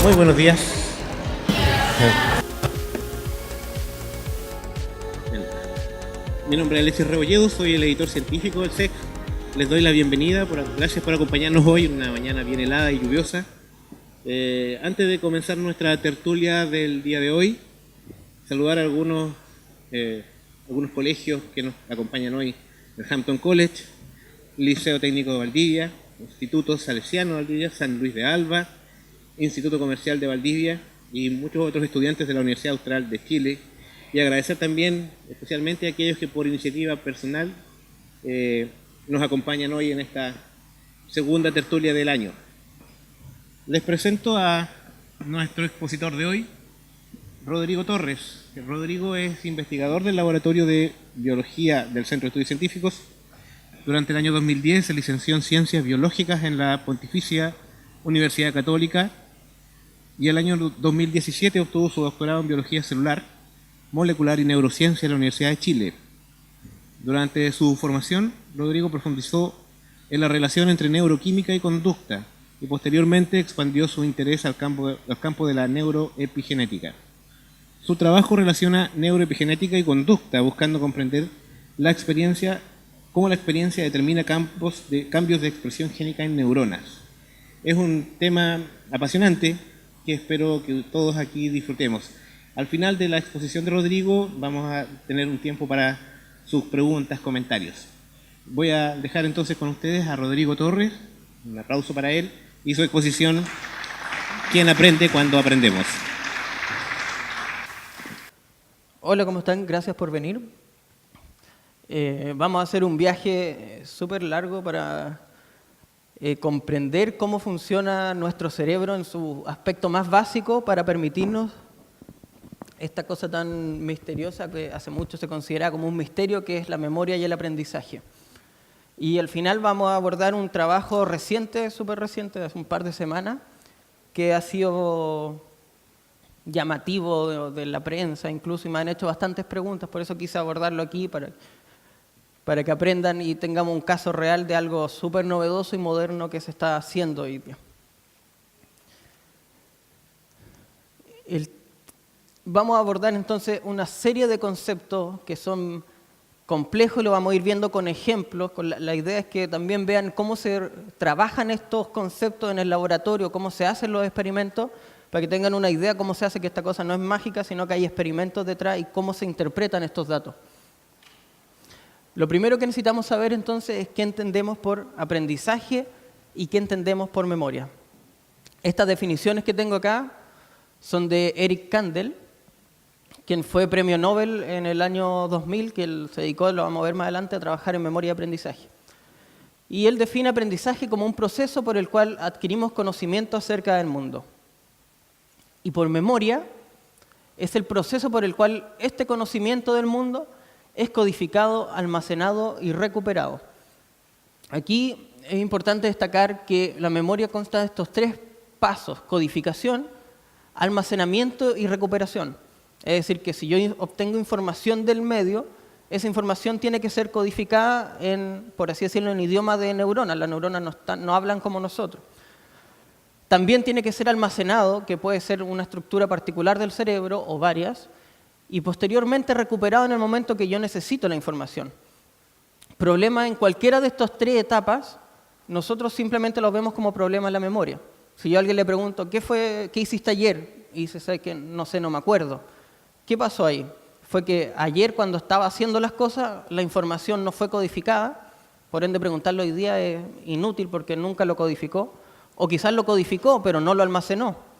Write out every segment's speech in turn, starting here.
Muy buenos días. Mi nombre es Alexis Rebolledo, soy el editor científico del SEC. Les doy la bienvenida, gracias por acompañarnos hoy en una mañana bien helada y lluviosa. Antes de comenzar nuestra tertulia del día de hoy, saludar a algunos colegios que nos acompañan hoy: el Hampton College, Liceo Técnico de Valdivia, Instituto Salesiano de Valdivia, San Luis de Alba, Instituto Comercial de Valdivia y muchos otros estudiantes de la Universidad Austral de Chile. Y agradecer también especialmente a aquellos que por iniciativa personal nos acompañan hoy en esta segunda tertulia del año. Les presento a nuestro expositor de hoy, Rodrigo Torres. Rodrigo es investigador del Laboratorio de Biología del Centro de Estudios Científicos. Durante el año 2010 se licenció en Ciencias Biológicas en la Pontificia Universidad Católica y el año 2017 obtuvo su doctorado en Biología Celular, Molecular y Neurociencia en la Universidad de Chile. Durante su formación, Rodrigo profundizó en la relación entre neuroquímica y conducta y posteriormente expandió su interés al campo de la neuroepigenética. Su trabajo relaciona neuroepigenética y conducta, buscando comprender cómo la experiencia determina cambios de expresión génica en neuronas. Es un tema apasionante que espero que todos aquí disfrutemos. Al final de la exposición de Rodrigo vamos a tener un tiempo para sus preguntas, comentarios. Voy a dejar entonces con ustedes a Rodrigo Torres, un aplauso para él, y su exposición ¿Quién aprende cuando aprendemos? Hola, ¿cómo están? Gracias por venir. Vamos a hacer un viaje súper largo para comprender cómo funciona nuestro cerebro en su aspecto más básico para permitirnos esta cosa tan misteriosa que hace mucho se considera como un misterio, que es la memoria y el aprendizaje. Y al final vamos a abordar un trabajo reciente, súper reciente, de hace un par de semanas, que ha sido llamativo de la prensa incluso, y me han hecho bastantes preguntas, por eso quise abordarlo aquí, para que aprendan y tengamos un caso real de algo súper novedoso y moderno que se está haciendo hoy día. Vamos a abordar entonces una serie de conceptos que son complejos y lo vamos a ir viendo con ejemplos. La idea es que también vean cómo se trabajan estos conceptos en el laboratorio, cómo se hacen los experimentos, para que tengan una idea cómo se hace, que esta cosa no es mágica, sino que hay experimentos detrás y cómo se interpretan estos datos. Lo primero que necesitamos saber entonces es qué entendemos por aprendizaje y qué entendemos por memoria. Estas definiciones que tengo acá son de Eric Kandel, quien fue premio Nobel en el año 2000, que él se dedicó, lo vamos a ver más adelante, a trabajar en memoria y aprendizaje. Y él define aprendizaje como un proceso por el cual adquirimos conocimiento acerca del mundo. Y por memoria es el proceso por el cual este conocimiento del mundo es codificado, almacenado y recuperado. Aquí es importante destacar que la memoria consta de estos tres pasos: codificación, almacenamiento y recuperación. Es decir, que si yo obtengo información del medio, esa información tiene que ser codificada en, por así decirlo, en idioma de neuronas. Las neuronas no hablan como nosotros. También tiene que ser almacenado, que puede ser una estructura particular del cerebro o varias, y posteriormente recuperado en el momento que yo necesito la información. Problema en cualquiera de estas tres etapas, nosotros simplemente los vemos como problema en la memoria. Si yo a alguien le pregunto, ¿qué hiciste ayer? Y dice, ¿sabes qué? No sé, no me acuerdo. ¿Qué pasó ahí? Fue que ayer, cuando estaba haciendo las cosas, la información no fue codificada, por ende preguntarlo hoy día es inútil porque nunca lo codificó, o quizás lo codificó pero no lo almacenó.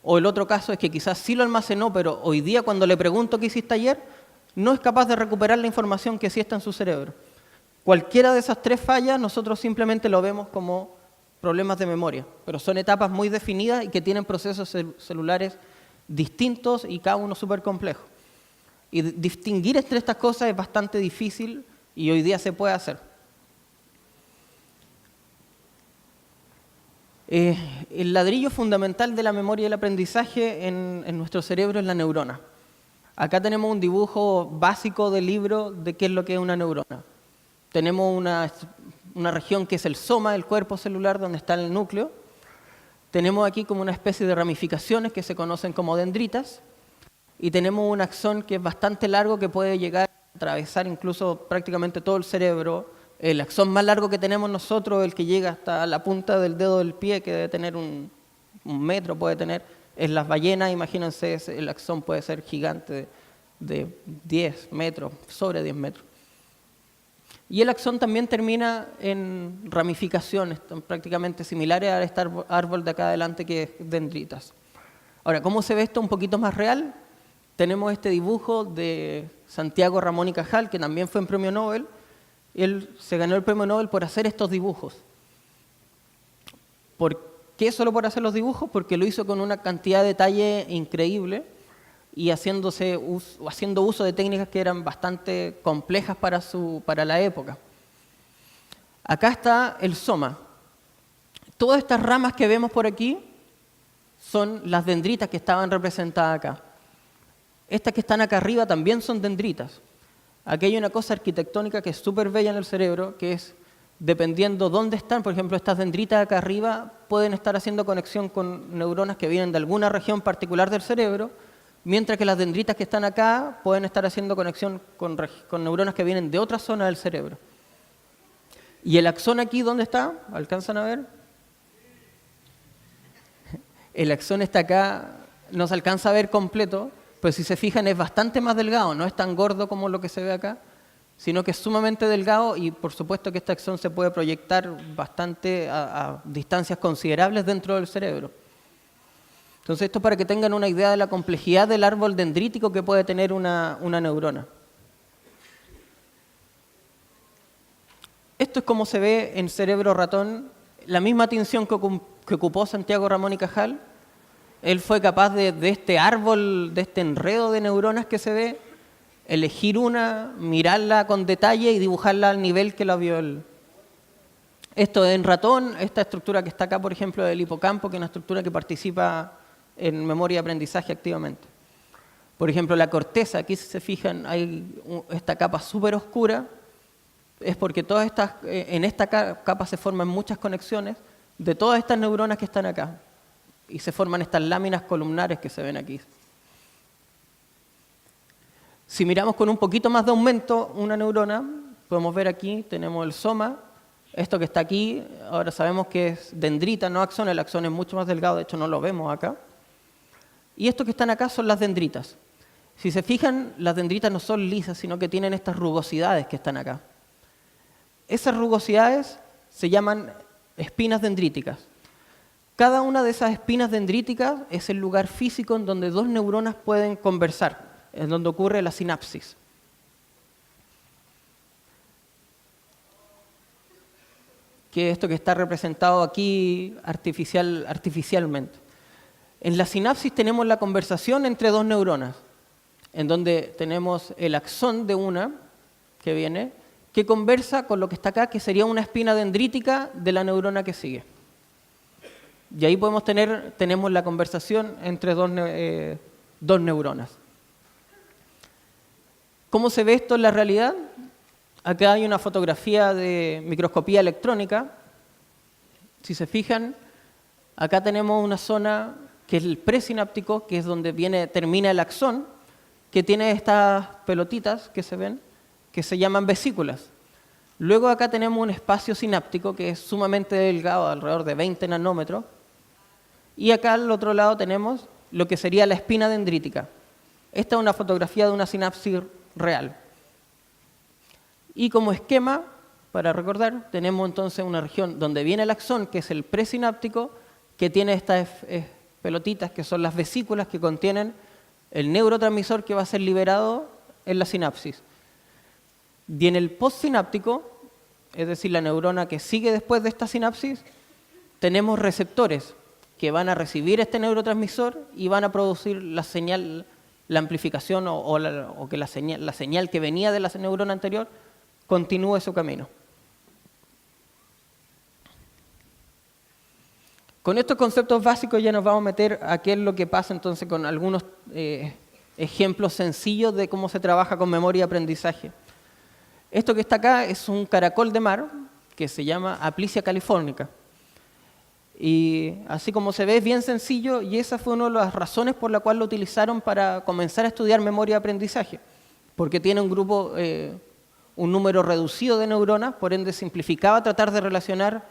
O el otro caso es que quizás sí lo almacenó, pero hoy día cuando le pregunto qué hiciste ayer, no es capaz de recuperar la información que sí está en su cerebro. Cualquiera de esas tres fallas nosotros simplemente lo vemos como problemas de memoria, pero son etapas muy definidas y que tienen procesos celulares distintos y cada uno súper complejo. Y distinguir entre estas cosas es bastante difícil y hoy día se puede hacer. El ladrillo fundamental de la memoria y el aprendizaje en nuestro cerebro es la neurona. Acá tenemos un dibujo básico del libro de qué es lo que es una neurona. Tenemos una región que es el soma, el cuerpo celular, donde está el núcleo. tenemos aquí como una especie de ramificaciones que se conocen como dendritas, y tenemos un axón que es bastante largo, que puede llegar a atravesar incluso prácticamente todo el cerebro. El axón más largo que tenemos nosotros, el que llega hasta la punta del dedo del pie, que debe tener un metro, puede tener, es las ballenas. Imagínense, el axón puede ser gigante, de 10 metros, sobre 10 metros. Y el axón también termina en ramificaciones prácticamente similares a este árbol de acá adelante, que es dendritas. Ahora, ¿cómo se ve esto un poquito más real? Tenemos este dibujo de Santiago Ramón y Cajal, que también fue un premio Nobel. Él se ganó el premio Nobel por hacer estos dibujos. ¿Por qué solo por hacer los dibujos? Porque lo hizo con una cantidad de detalle increíble y haciendo uso de técnicas que eran bastante complejas para la época. Acá está el soma. Todas estas ramas que vemos por aquí son las dendritas que estaban representadas acá. Estas que están acá arriba también son dendritas. Aquí hay una cosa arquitectónica que es súper bella en el cerebro, que es, dependiendo dónde están, por ejemplo, estas dendritas acá arriba pueden estar haciendo conexión con neuronas que vienen de alguna región particular del cerebro, mientras que las dendritas que están acá pueden estar haciendo conexión con neuronas que vienen de otra zona del cerebro. ¿Y el axón aquí dónde está? ¿Alcanzan a ver? El axón está acá, no se alcanza a ver completo, pero si se fijan es bastante más delgado, no es tan gordo como lo que se ve acá, sino que es sumamente delgado, y por supuesto que este axón se puede proyectar bastante a distancias considerables dentro del cerebro. Entonces, esto para que tengan una idea de la complejidad del árbol dendrítico que puede tener una neurona. Esto es como se ve en cerebro ratón, la misma tinción que ocupó Santiago Ramón y Cajal. Él fue capaz de este árbol, de este enredo de neuronas que se ve, elegir una, mirarla con detalle y dibujarla al nivel que la vio él. Esto en ratón, esta estructura que está acá, por ejemplo, del hipocampo, que es una estructura que participa en memoria y aprendizaje activamente. Por ejemplo, la corteza, aquí si se fijan, hay esta capa súper oscura, es porque en esta capa se forman muchas conexiones de todas estas neuronas que están acá, y se forman estas láminas columnares que se ven aquí. Si miramos con un poquito más de aumento una neurona, podemos ver aquí, tenemos el soma, esto que está aquí, ahora sabemos que es dendrita, no axón, el axón es mucho más delgado, de hecho no lo vemos acá. Y estos que están acá son las dendritas. Si se fijan, las dendritas no son lisas, sino que tienen estas rugosidades que están acá. Esas rugosidades se llaman espinas dendríticas. Cada una de esas espinas dendríticas es el lugar físico en donde dos neuronas pueden conversar, en donde ocurre la sinapsis. Que es esto que está representado aquí artificialmente. En la sinapsis tenemos la conversación entre dos neuronas, en donde tenemos el axón de una que viene, que conversa con lo que está acá, que sería una espina dendrítica de la neurona que sigue. Y ahí tenemos la conversación entre dos neuronas. ¿Cómo se ve esto en la realidad? Acá hay una fotografía de microscopía electrónica. Si se fijan, acá tenemos una zona que es el presináptico, que es donde termina el axón, que tiene estas pelotitas que se ven, que se llaman vesículas. Luego acá tenemos un espacio sináptico que es sumamente delgado, alrededor de 20 nanómetros. Y acá al otro lado tenemos lo que sería la espina dendrítica. Esta es una fotografía de una sinapsis real. Y como esquema, para recordar, tenemos entonces una región donde viene el axón, que es el presináptico, que tiene estas pelotitas, que son las vesículas que contienen el neurotransmisor que va a ser liberado en la sinapsis. Y en el postsináptico, es decir, la neurona que sigue después de esta sinapsis, tenemos receptores que van a recibir este neurotransmisor y van a producir la señal, la amplificación o que la señal que venía de la neurona anterior continúe su camino. Con estos conceptos básicos ya nos vamos a meter a qué es lo que pasa entonces con algunos ejemplos sencillos de cómo se trabaja con memoria y aprendizaje. Esto que está acá es un caracol de mar que se llama Aplysia californica. Y así como se ve, es bien sencillo y esa fue una de las razones por la cual lo utilizaron para comenzar a estudiar memoria y aprendizaje, porque tiene un grupo, un número reducido de neuronas, por ende simplificaba tratar de relacionar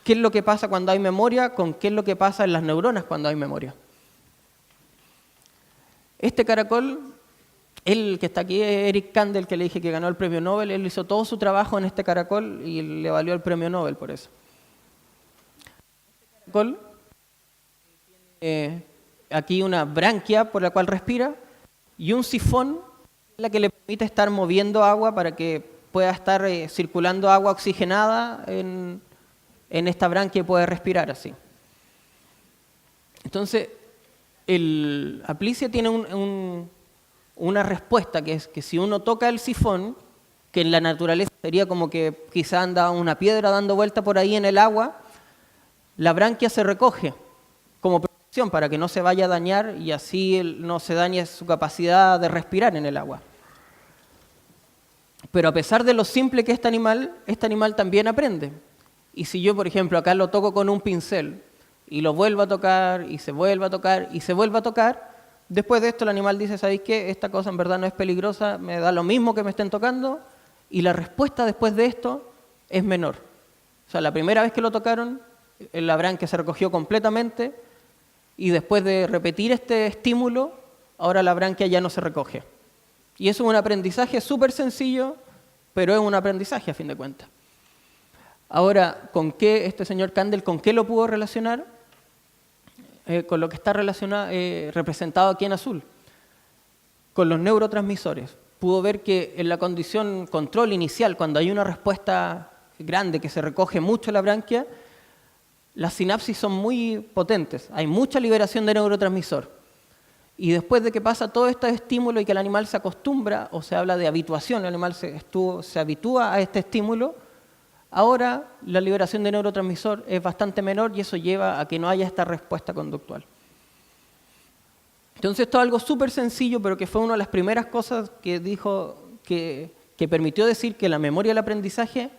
qué es lo que pasa cuando hay memoria con qué es lo que pasa en las neuronas cuando hay memoria. Este caracol, el que está aquí es Eric Kandel, que le dije que ganó el premio Nobel, él hizo todo su trabajo en este caracol y le valió el premio Nobel por eso. Este caracol tiene aquí una branquia por la cual respira y un sifón la que le permite estar moviendo agua para que pueda estar circulando agua oxigenada en esta branquia y pueda respirar así. Entonces, el Aplicia tiene una respuesta que es que si uno toca el sifón, que en la naturaleza sería como que quizá anda una piedra dando vuelta por ahí en el agua, la branquia se recoge como protección para que no se vaya a dañar y así no se dañe su capacidad de respirar en el agua. Pero a pesar de lo simple que es este animal también aprende. Y si yo, por ejemplo, acá lo toco con un pincel y lo vuelvo a tocar y se vuelve a tocar y se vuelve a tocar, después de esto el animal dice, ¿sabéis qué? Esta cosa en verdad no es peligrosa, me da lo mismo que me estén tocando, y la respuesta después de esto es menor. O sea, la primera vez que lo tocaron, la branquia se recogió completamente y después de repetir este estímulo, ahora la branquia ya no se recoge. Y eso es un aprendizaje súper sencillo, pero es un aprendizaje a fin de cuentas. Ahora, ¿con qué este señor Kandel, con qué lo pudo relacionar? Con lo que está representado aquí en azul, con los neurotransmisores. Pudo ver que en la condición control inicial, cuando hay una respuesta grande que se recoge mucho la branquia, las sinapsis son muy potentes, hay mucha liberación de neurotransmisor. Y después de que pasa todo este estímulo y que el animal se acostumbra, o se habla de habituación, el animal se habitúa a este estímulo, ahora la liberación de neurotransmisor es bastante menor y eso lleva a que no haya esta respuesta conductual. Entonces esto es algo súper sencillo, pero que fue una de las primeras cosas que dijo, que permitió decir que la memoria del aprendizaje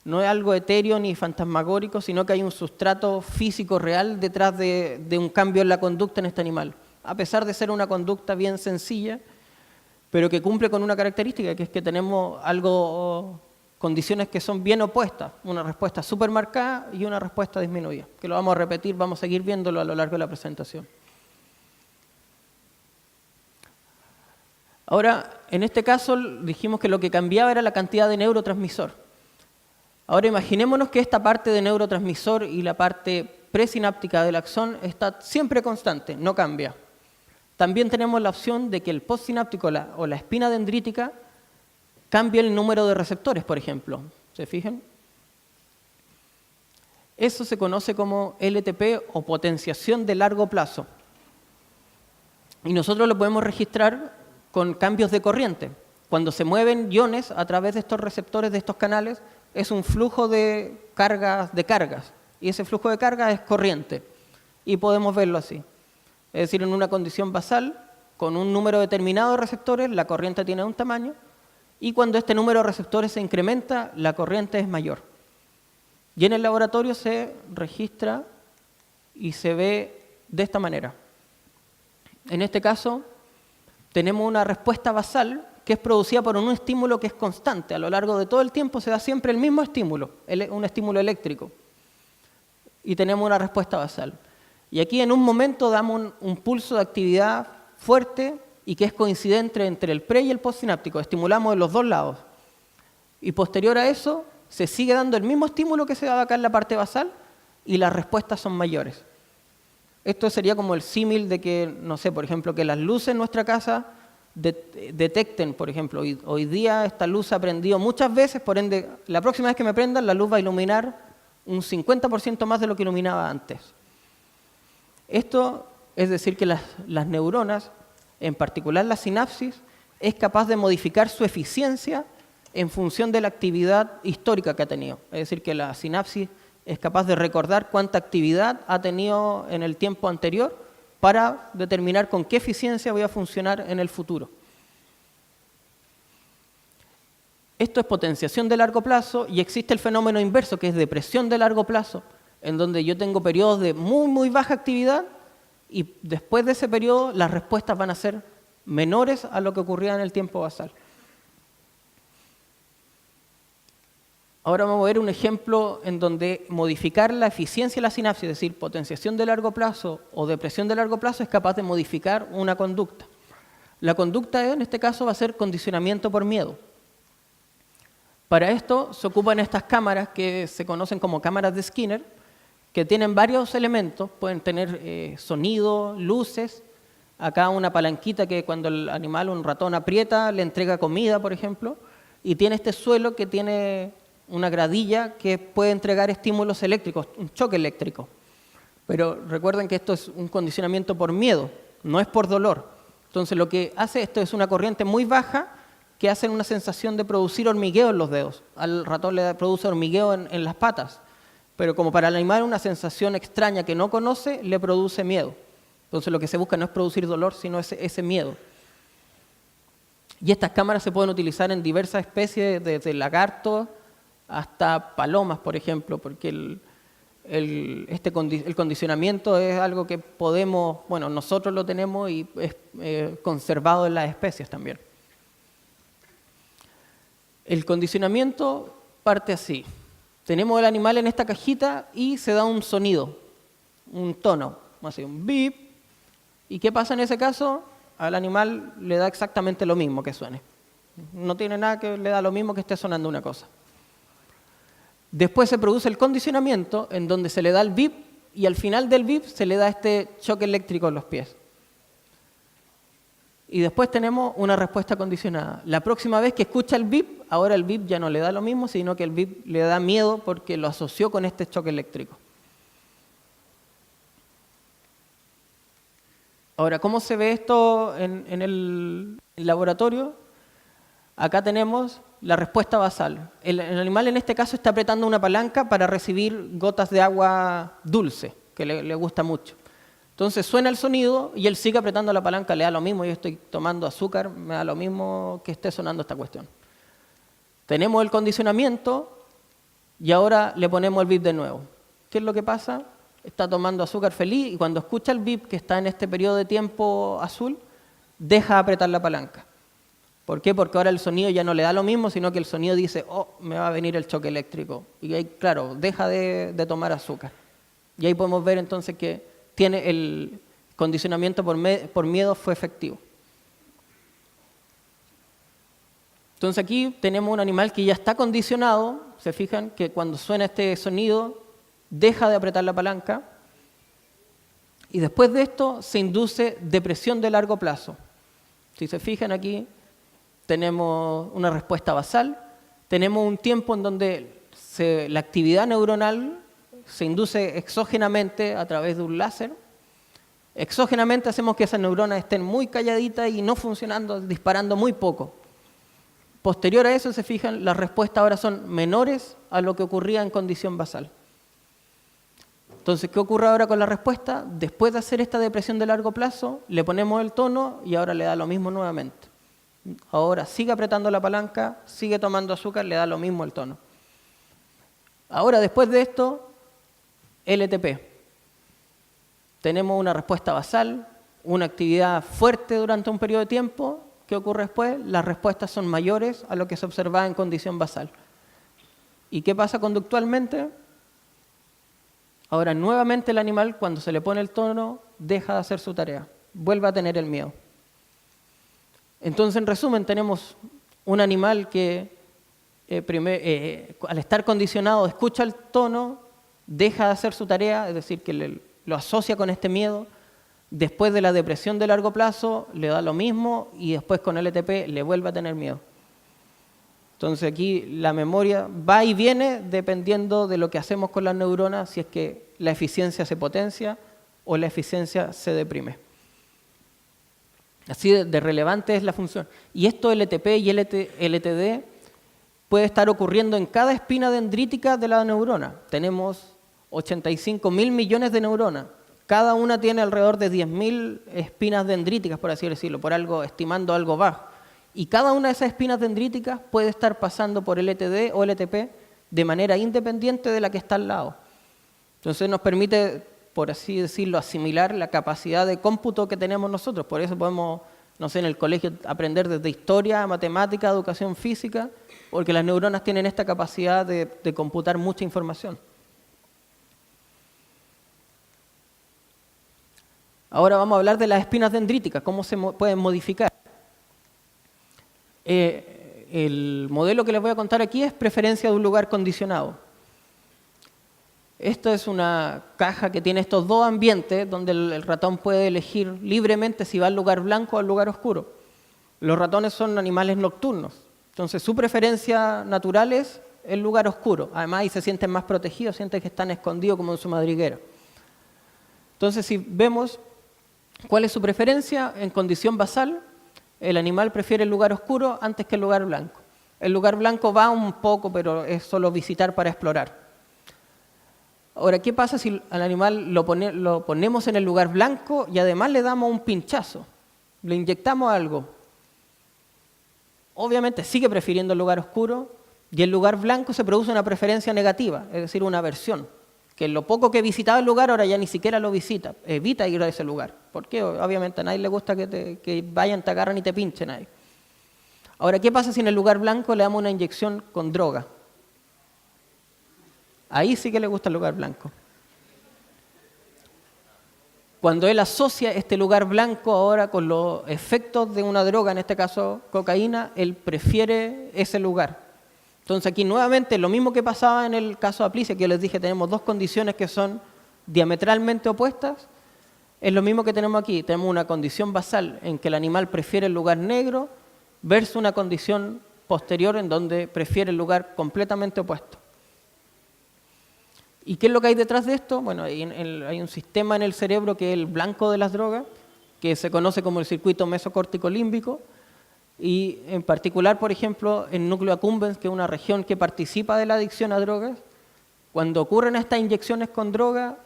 no es algo etéreo ni fantasmagórico, sino que hay un sustrato físico real detrás de un cambio en la conducta en este animal. A pesar de ser una conducta bien sencilla, pero que cumple con una característica, que es que tenemos condiciones que son bien opuestas, una respuesta súper marcada y una respuesta disminuida, que lo vamos a repetir, vamos a seguir viéndolo a lo largo de la presentación. Ahora, en este caso dijimos que lo que cambiaba era la cantidad de neurotransmisor. Ahora imaginémonos que esta parte de neurotransmisor y la parte presináptica del axón está siempre constante, no cambia. También tenemos la opción de que el postsináptico o la espina dendrítica cambie el número de receptores, por ejemplo. ¿Se fijan? Eso se conoce como LTP o potenciación de largo plazo. Y nosotros lo podemos registrar con cambios de corriente. Cuando se mueven iones a través de estos receptores, de estos canales, es un flujo de cargas. Y ese flujo de carga es corriente. Y podemos verlo así. Es decir, en una condición basal, con un número determinado de receptores, la corriente tiene un tamaño. Y cuando este número de receptores se incrementa, la corriente es mayor. Y en el laboratorio se registra y se ve de esta manera. En este caso, tenemos una respuesta basal que es producida por un estímulo que es constante. A lo largo de todo el tiempo se da siempre el mismo estímulo, un estímulo eléctrico. Y tenemos una respuesta basal. Y aquí en un momento damos un pulso de actividad fuerte y que es coincidente entre el pre y el postsináptico. Estimulamos de los dos lados. Y posterior a eso, se sigue dando el mismo estímulo que se daba acá en la parte basal y las respuestas son mayores. Esto sería como el símil de que, no sé, por ejemplo, que las luces en nuestra casa detecten, por ejemplo, hoy día esta luz se ha prendido muchas veces, por ende, la próxima vez que me prendan, la luz va a iluminar un 50% más de lo que iluminaba antes. Esto es decir que las neuronas, en particular la sinapsis, es capaz de modificar su eficiencia en función de la actividad histórica que ha tenido. Es decir, que la sinapsis es capaz de recordar cuánta actividad ha tenido en el tiempo anterior para determinar con qué eficiencia voy a funcionar en el futuro. Esto es potenciación de largo plazo y existe el fenómeno inverso, que es depresión de largo plazo, en donde yo tengo periodos de muy, muy baja actividad y después de ese periodo las respuestas van a ser menores a lo que ocurría en el tiempo basal. Ahora vamos a ver un ejemplo en donde modificar la eficiencia de la sinapsis, es decir, potenciación de largo plazo o depresión de largo plazo, es capaz de modificar una conducta. La conducta en este caso va a ser condicionamiento por miedo. Para esto se ocupan estas cámaras que se conocen como cámaras de Skinner, que tienen varios elementos, pueden tener sonido, luces, acá una palanquita que cuando el animal, un ratón aprieta, le entrega comida, por ejemplo, y tiene este suelo que tiene una gradilla que puede entregar estímulos eléctricos, un choque eléctrico. Pero recuerden que esto es un condicionamiento por miedo, no es por dolor. Entonces lo que hace esto es una corriente muy baja que hace una sensación de producir hormigueo en los dedos. Al ratón le produce hormigueo en las patas, pero como para el animal una sensación extraña que no conoce, le produce miedo. Entonces lo que se busca no es producir dolor, sino ese miedo. Y estas cámaras se pueden utilizar en diversas especies, desde lagartos hasta palomas, por ejemplo, porque el condicionamiento es algo que podemos, bueno, nosotros lo tenemos y es conservado en las especies también. El condicionamiento parte así. Tenemos el animal en esta cajita y se da un sonido, un tono, así un bip. ¿Y qué pasa en ese caso? Al animal le da exactamente lo mismo que suene. No tiene nada que le da lo mismo que esté sonando una cosa. Después se produce el condicionamiento en donde se le da el bip y al final del bip se le da este choque eléctrico en los pies. Y después tenemos una respuesta condicionada. La próxima vez que escucha el bip, ahora el bip ya no le da lo mismo, sino que el bip le da miedo porque lo asoció con este choque eléctrico. Ahora, ¿cómo se ve esto en el laboratorio? Acá tenemos la respuesta basal. El animal en este caso está apretando una palanca para recibir gotas de agua dulce, que le gusta mucho. Entonces suena el sonido y él sigue apretando la palanca, le da lo mismo, yo estoy tomando azúcar, me da lo mismo que esté sonando esta cuestión. Tenemos el condicionamiento y ahora le ponemos el bip de nuevo. ¿Qué es lo que pasa? Está tomando azúcar feliz y cuando escucha el bip que está en este periodo de tiempo azul, deja de apretar la palanca. ¿Por qué? Porque ahora el sonido ya no le da lo mismo, sino que el sonido dice, oh, me va a venir el choque eléctrico. Y ahí, claro, deja de tomar azúcar. Y ahí podemos ver entonces que tiene el condicionamiento por miedo fue efectivo. Entonces aquí tenemos un animal que ya está condicionado, se fijan que cuando suena este sonido deja de apretar la palanca y después de esto se induce depresión de largo plazo. Si se fijan aquí tenemos una respuesta basal, tenemos un tiempo en donde la actividad neuronal se induce exógenamente a través de un láser. Exógenamente hacemos que esas neuronas estén muy calladitas y no funcionando, disparando muy poco. Posterior a eso, se fijan, las respuestas ahora son menores a lo que ocurría en condición basal. Entonces, ¿qué ocurre ahora con la respuesta? Después de hacer esta depresión de largo plazo, le ponemos el tono y ahora le da lo mismo nuevamente. Ahora sigue apretando la palanca, sigue tomando azúcar, le da lo mismo el tono. Ahora, después de esto, LTP. Tenemos una respuesta basal, una actividad fuerte durante un periodo de tiempo. ¿Qué ocurre después? Las respuestas son mayores a lo que se observaba en condición basal. ¿Y qué pasa conductualmente? Ahora, nuevamente el animal, cuando se le pone el tono, deja de hacer su tarea, vuelve a tener el miedo. Entonces, en resumen, tenemos un animal que al estar condicionado escucha el tono, deja de hacer su tarea, es decir, que lo asocia con este miedo. Después de la depresión de largo plazo le da lo mismo y después con LTP le vuelve a tener miedo. Entonces aquí la memoria va y viene dependiendo de lo que hacemos con las neuronas, si es que la eficiencia se potencia o la eficiencia se deprime. Así de relevante es la función. Y esto LTP y LTD puede estar ocurriendo en cada espina dendrítica de la neurona. Tenemos 85.000 millones de neuronas. Cada una tiene alrededor de 10.000 espinas dendríticas, por así decirlo, por algo, estimando algo bajo. Y cada una de esas espinas dendríticas puede estar pasando por LTD o LTP de manera independiente de la que está al lado. Entonces nos permite, por así decirlo, asimilar la capacidad de cómputo que tenemos nosotros. Por eso podemos, no sé, en el colegio aprender desde historia, matemática, educación física, porque las neuronas tienen esta capacidad de computar mucha información. Ahora vamos a hablar de las espinas dendríticas, cómo se pueden modificar. El modelo que les voy a contar aquí es preferencia de un lugar condicionado. Esto es una caja que tiene estos dos ambientes donde el ratón puede elegir libremente si va al lugar blanco o al lugar oscuro. Los ratones son animales nocturnos, entonces su preferencia natural es el lugar oscuro. Además ahí se sienten más protegidos, sienten que están escondidos como en su madriguera. Entonces si vemos cuál es su preferencia en condición basal, el animal prefiere el lugar oscuro antes que el lugar blanco. El lugar blanco va un poco, pero es solo visitar para explorar. Ahora, ¿qué pasa si al animal lo ponemos en el lugar blanco y además le damos un pinchazo? Le inyectamos algo. Obviamente sigue prefiriendo el lugar oscuro y el lugar blanco se produce una preferencia negativa, es decir, una aversión. Que lo poco que visitaba el lugar ahora ya ni siquiera lo visita, evita ir a ese lugar. Porque obviamente a nadie le gusta que vayan, te agarren y te pinchen ahí. Ahora, ¿qué pasa si en el lugar blanco le damos una inyección con droga? Ahí sí que le gusta el lugar blanco. Cuando él asocia este lugar blanco ahora con los efectos de una droga, en este caso cocaína, él prefiere ese lugar. Entonces aquí nuevamente lo mismo que pasaba en el caso de Aplicia, que yo les dije, tenemos dos condiciones que son diametralmente opuestas, es lo mismo que tenemos aquí. Tenemos una condición basal en que el animal prefiere el lugar negro versus una condición posterior en donde prefiere el lugar completamente opuesto. ¿Y qué es lo que hay detrás de esto? Bueno, hay un sistema en el cerebro que es el blanco de las drogas, que se conoce como el circuito mesocórtico límbico, y en particular, por ejemplo, el núcleo accumbens, que es una región que participa de la adicción a drogas. Cuando ocurren estas inyecciones con droga,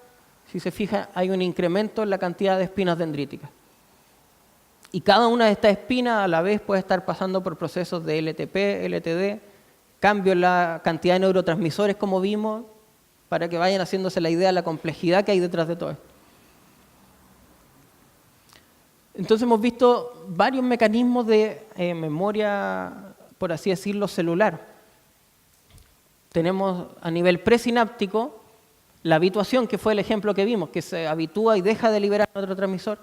si se fija, hay un incremento en la cantidad de espinas dendríticas. Y cada una de estas espinas a la vez puede estar pasando por procesos de LTP, LTD, cambio en la cantidad de neurotransmisores, como vimos, para que vayan haciéndose la idea de la complejidad que hay detrás de todo esto. Entonces hemos visto varios mecanismos de memoria, por así decirlo, celular. Tenemos a nivel presináptico la habituación, que fue el ejemplo que vimos, que se habitúa y deja de liberar neurotransmisor.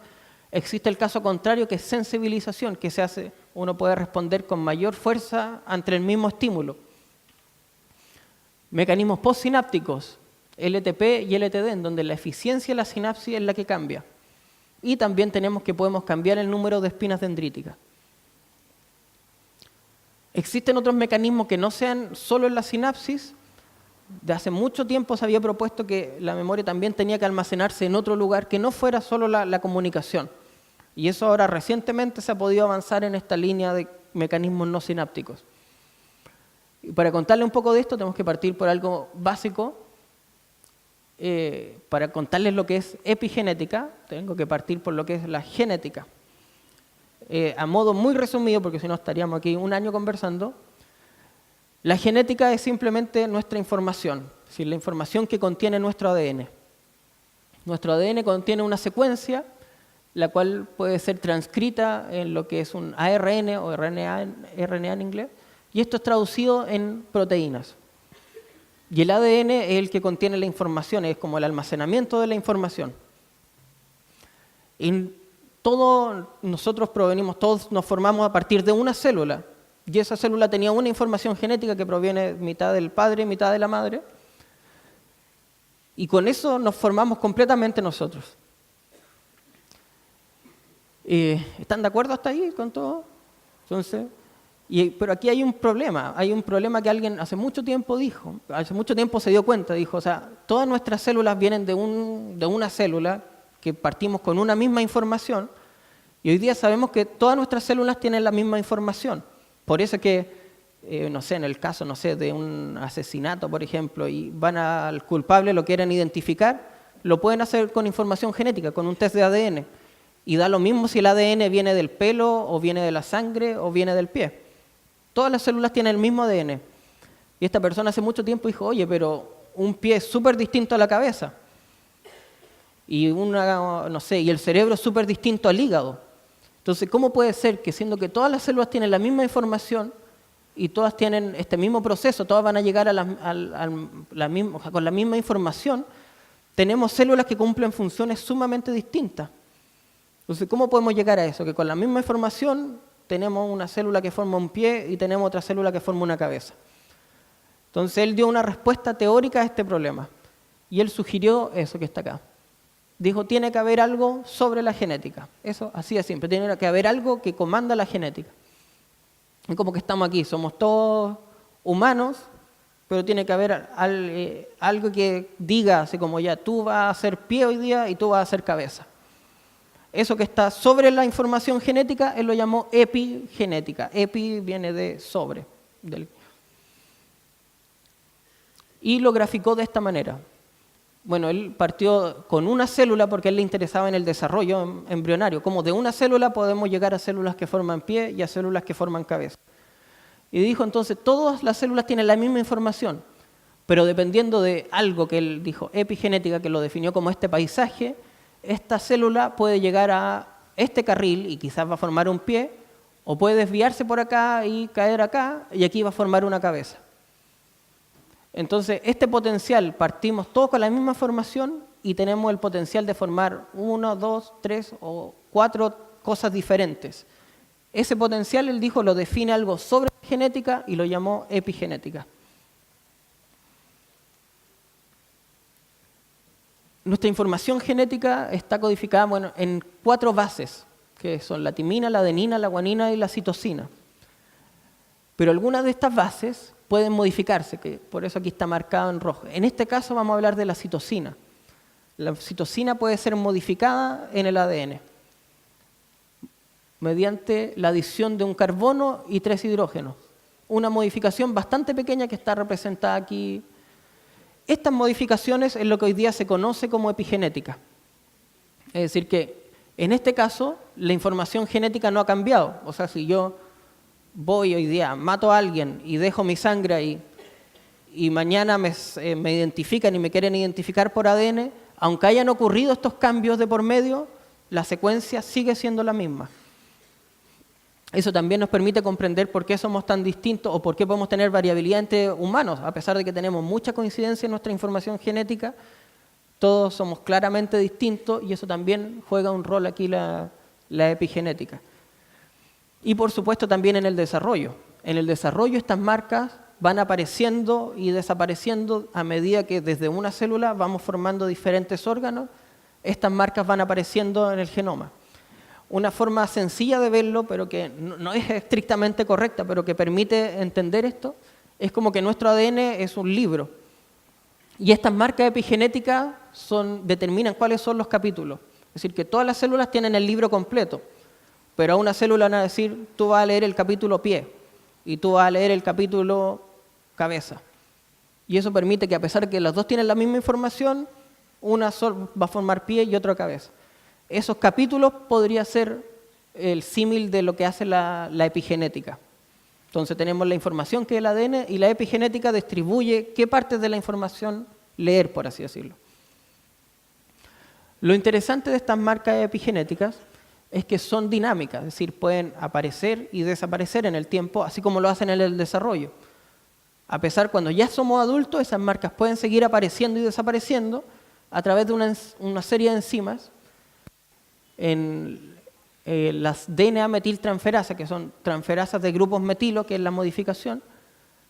Existe el caso contrario, que es sensibilización, que se hace, uno puede responder con mayor fuerza ante el mismo estímulo. Mecanismos postsinápticos, LTP y LTD, en donde la eficiencia de la sinapsis es la que cambia. Y también tenemos que podemos cambiar el número de espinas dendríticas. Existen otros mecanismos que no sean solo en la sinapsis. De hace mucho tiempo se había propuesto que la memoria también tenía que almacenarse en otro lugar, que no fuera solo la comunicación. Y eso ahora recientemente se ha podido avanzar en esta línea de mecanismos no sinápticos. Y para contarle un poco de esto tenemos que partir por algo básico. Para contarles lo que es epigenética, tengo que partir por lo que es la genética. A modo muy resumido, porque si no estaríamos aquí un año conversando, la genética es simplemente nuestra información, es decir, la información que contiene nuestro ADN. Nuestro ADN contiene una secuencia, la cual puede ser transcrita en lo que es un ARN o RNA en inglés, y esto es traducido en proteínas. Y el ADN es el que contiene la información, es como el almacenamiento de la información. Nosotros provenimos, todos nos formamos a partir de una célula, y esa célula tenía una información genética que proviene mitad del padre y mitad de la madre, y con eso nos formamos completamente nosotros. ¿Están de acuerdo hasta ahí con todo? Entonces, pero aquí hay un problema que alguien hace mucho tiempo dijo, hace mucho tiempo se dio cuenta, dijo, o sea, todas nuestras células vienen de una célula que partimos con una misma información, y hoy día sabemos que todas nuestras células tienen la misma información. Por eso que, no sé, en el caso, no sé, de un asesinato, por ejemplo, y van al culpable, lo quieren identificar, lo pueden hacer con información genética, con un test de ADN. Y da lo mismo si el ADN viene del pelo, o viene de la sangre, o viene del pie. Todas las células tienen el mismo ADN. Y esta persona hace mucho tiempo dijo, oye, pero un pie es súper distinto a la cabeza. y no sé, y el cerebro es súper distinto al hígado. Entonces, ¿cómo puede ser que siendo que todas las células tienen la misma información y todas tienen este mismo proceso, todas van a llegar con la misma información, tenemos células que cumplen funciones sumamente distintas? Entonces, ¿cómo podemos llegar a eso? Que con la misma información tenemos una célula que forma un pie y tenemos otra célula que forma una cabeza. Entonces, él dio una respuesta teórica a este problema. Y él sugirió eso que está acá. Dijo, tiene que haber algo sobre la genética. Eso, así de simple. Tiene que haber algo que comanda la genética. Es como que estamos aquí, somos todos humanos, pero tiene que haber algo que diga, así como ya, tú vas a ser pie hoy día y tú vas a ser cabeza. Eso que está sobre la información genética, él lo llamó epigenética. Epi viene de sobre. Y lo graficó de esta manera. Bueno, él partió con una célula porque a él le interesaba en el desarrollo embrionario. Como de una célula podemos llegar a células que forman pie y a células que forman cabeza. Y dijo entonces, todas las células tienen la misma información, pero dependiendo de algo que él dijo, epigenética, que lo definió como este paisaje, esta célula puede llegar a este carril y quizás va a formar un pie, o puede desviarse por acá y caer acá, y aquí va a formar una cabeza. Entonces, este potencial, partimos todos con la misma formación y tenemos el potencial de formar 1, 2, 3 o 4 cosas diferentes. Ese potencial, él dijo, lo define algo sobre genética y lo llamó epigenética. Nuestra información genética está codificada en 4 bases, que son la timina, la adenina, la guanina y la citosina. Pero algunas de estas bases pueden modificarse, que por eso aquí está marcado en rojo. En este caso vamos a hablar de la citosina. La citosina puede ser modificada en el ADN mediante la adición de un carbono y 3 hidrógenos. Una modificación bastante pequeña que está representada aquí. Estas modificaciones es lo que hoy día se conoce como epigenética. Es decir, que en este caso la información genética no ha cambiado. O sea, si yo voy hoy día, mato a alguien y dejo mi sangre ahí, y mañana me identifican y me quieren identificar por ADN, aunque hayan ocurrido estos cambios de por medio, la secuencia sigue siendo la misma. Eso también nos permite comprender por qué somos tan distintos o por qué podemos tener variabilidad entre humanos. A pesar de que tenemos mucha coincidencia en nuestra información genética, todos somos claramente distintos y eso también juega un rol aquí la epigenética. Y por supuesto también en el desarrollo. En el desarrollo estas marcas van apareciendo y desapareciendo a medida que desde una célula vamos formando diferentes órganos. Estas marcas van apareciendo en el genoma. Una forma sencilla de verlo, pero que no es estrictamente correcta, pero que permite entender esto, es como que nuestro ADN es un libro. Y estas marcas epigenéticas determinan cuáles son los capítulos. Es decir, que todas las células tienen el libro completo, pero a una célula van a decir, tú vas a leer el capítulo pie, y tú vas a leer el capítulo cabeza. Y eso permite que a pesar de que las dos tienen la misma información, una va a formar pie y otra cabeza. Esos capítulos podría ser el símil de lo que hace la epigenética. Entonces tenemos la información que es el ADN y la epigenética distribuye qué partes de la información leer, por así decirlo. Lo interesante de estas marcas epigenéticas es que son dinámicas, es decir, pueden aparecer y desaparecer en el tiempo, así como lo hacen en el desarrollo. A pesar, cuando ya somos adultos, esas marcas pueden seguir apareciendo y desapareciendo a través de una serie de enzimas. En las DNA metiltransferasas, que son transferasas de grupos metilo, que es la modificación,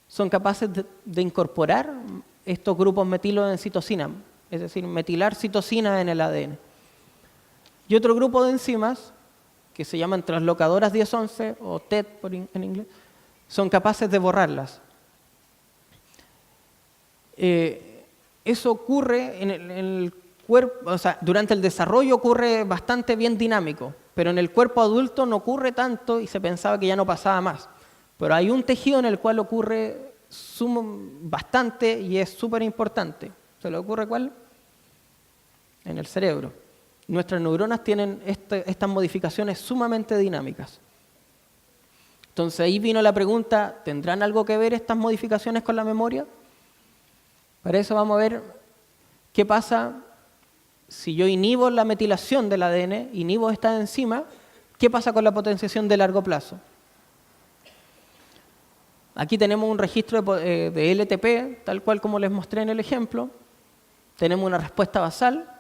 son capaces de incorporar estos grupos metilo en citosina, es decir, metilar citosina en el ADN. Y otro grupo de enzimas, que se llaman translocadoras 10-11, o TET en inglés, son capaces de borrarlas. Eso ocurre en el cuerpo, o sea, durante el desarrollo ocurre bastante bien dinámico, pero en el cuerpo adulto no ocurre tanto y se pensaba que ya no pasaba más. Pero hay un tejido en el cual ocurre bastante y es súper importante. ¿Se le ocurre cuál? En el cerebro. Nuestras neuronas tienen estas modificaciones sumamente dinámicas. Entonces ahí vino la pregunta, ¿tendrán algo que ver estas modificaciones con la memoria? Para eso vamos a ver qué pasa si yo inhibo la metilación del ADN, inhibo esta enzima, ¿qué pasa con la potenciación de largo plazo? Aquí tenemos un registro de LTP, tal cual como les mostré en el ejemplo. Tenemos una respuesta basal.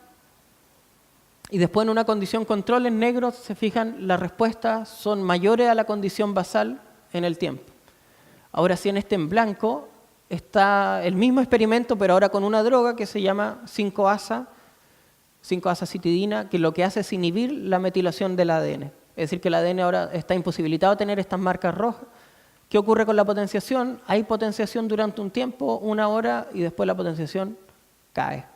Y después en una condición control en negro, se fijan, las respuestas son mayores a la condición basal en el tiempo. Ahora sí, en este en blanco está el mismo experimento, pero ahora con una droga que se llama 5-acetidina, que lo que hace es inhibir la metilación del ADN. Es decir, que el ADN ahora está imposibilitado de tener estas marcas rojas. ¿Qué ocurre con la potenciación? Hay potenciación durante un tiempo, 1 hora, y después la potenciación cae.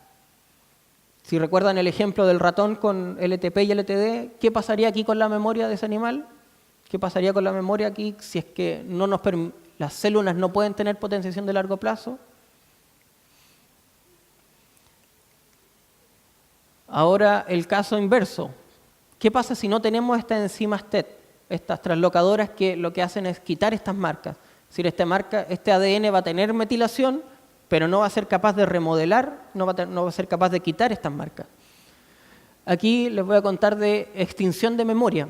Si recuerdan el ejemplo del ratón con LTP y LTD, ¿qué pasaría aquí con la memoria de ese animal? ¿Qué pasaría con la memoria aquí si es que las células no pueden tener potenciación de largo plazo? Ahora el caso inverso. ¿Qué pasa si no tenemos estas enzimas TET, estas translocadoras que lo que hacen es quitar estas marcas? Es decir, este ADN va a tener metilación, pero no va a ser capaz de remodelar, no va a ser capaz de quitar estas marcas. Aquí les voy a contar de extinción de memoria.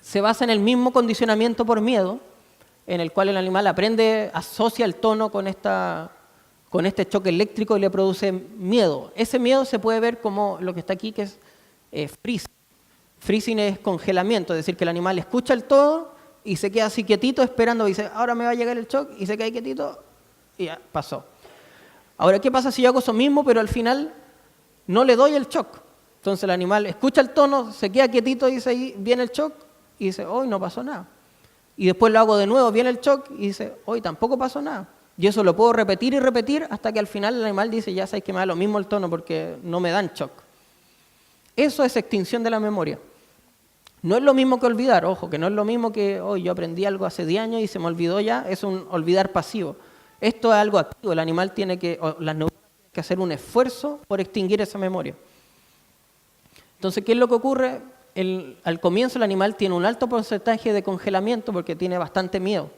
Se basa en el mismo condicionamiento por miedo, en el cual el animal aprende, asocia el tono con este choque eléctrico y le produce miedo. Ese miedo se puede ver como lo que está aquí, que es freezing. Freezing es congelamiento, es decir, que el animal escucha el tono y se queda así quietito esperando, y dice, ahora me va a llegar el shock, y se queda quietito y ya pasó. Ahora, ¿qué pasa si yo hago eso mismo, pero al final no le doy el shock? Entonces el animal escucha el tono, se queda quietito y dice, ahí viene el shock, y dice, hoy no pasó nada. Y después lo hago de nuevo, viene el shock, y dice, hoy tampoco pasó nada. Y eso lo puedo repetir y repetir hasta que al final el animal dice, ya sabes que me da lo mismo el tono porque no me dan shock. Eso es extinción de la memoria. No es lo mismo que olvidar, ojo, que no es lo mismo que hoy yo aprendí algo hace 10 años y se me olvidó ya, es un olvidar pasivo. Esto es algo activo, el animal las neuronas tienen que hacer un esfuerzo por extinguir esa memoria. Entonces, ¿qué es lo que ocurre? Al comienzo el animal tiene un alto porcentaje de congelamiento porque tiene bastante miedo.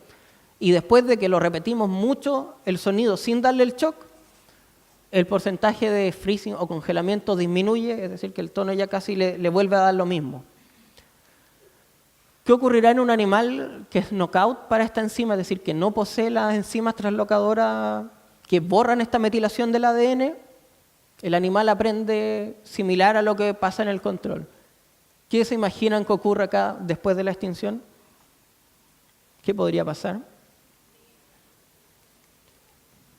Y después de que lo repetimos mucho, el sonido sin darle el shock, el porcentaje de freezing o congelamiento disminuye, es decir, que el tono ya casi le vuelve a dar lo mismo. ¿Qué ocurrirá en un animal que es knockout para esta enzima? Es decir, que no posee las enzimas translocadoras que borran esta metilación del ADN. El animal aprende similar a lo que pasa en el control. ¿Qué se imaginan que ocurre acá después de la extinción? ¿Qué podría pasar?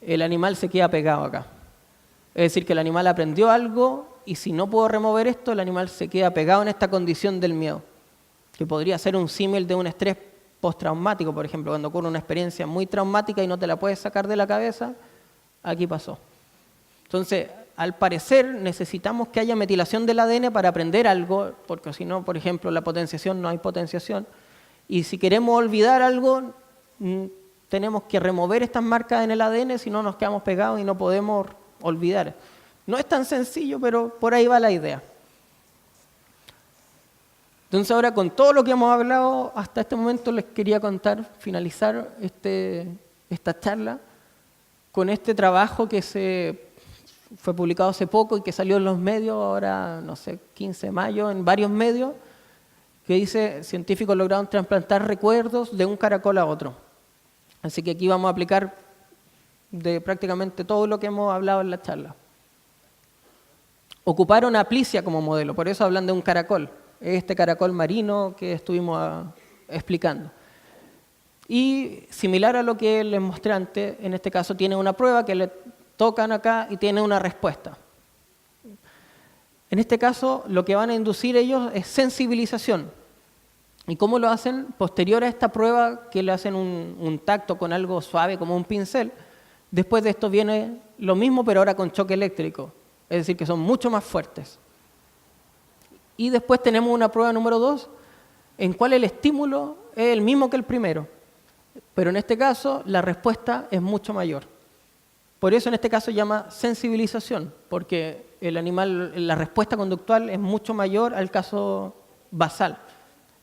El animal se queda pegado acá. Es decir, que el animal aprendió algo y si no puedo remover esto, el animal se queda pegado en esta condición del miedo, que podría ser un símil de un estrés postraumático, por ejemplo, cuando ocurre una experiencia muy traumática y no te la puedes sacar de la cabeza, aquí pasó. Entonces, al parecer, necesitamos que haya metilación del ADN para aprender algo, porque si no, por ejemplo, la potenciación, no hay potenciación. Y si queremos olvidar algo, tenemos que remover estas marcas en el ADN, si no nos quedamos pegados y no podemos olvidar. No es tan sencillo, pero por ahí va la idea. Entonces ahora con todo lo que hemos hablado hasta este momento les quería finalizar esta charla con este trabajo que fue publicado hace poco y que salió en los medios, ahora no sé, 15 de mayo, en varios medios, que dice, científicos lograron trasplantar recuerdos de un caracol a otro. Así que aquí vamos a aplicar de prácticamente todo lo que hemos hablado en la charla. Ocuparon a Plicia como modelo, por eso hablan de un caracol. Este caracol marino que estuvimos explicando. Y similar a lo que les mostré antes, en este caso tiene una prueba que le tocan acá y tiene una respuesta. En este caso lo que van a inducir ellos es sensibilización. ¿Y cómo lo hacen? Posterior a esta prueba que le hacen un tacto con algo suave como un pincel, después de esto viene lo mismo pero ahora con choque eléctrico, es decir que son mucho más fuertes. Y después tenemos una prueba número 2, en cual el estímulo es el mismo que el primero, pero en este caso la respuesta es mucho mayor. Por eso en este caso se llama sensibilización, porque el animal, la respuesta conductual es mucho mayor al caso basal.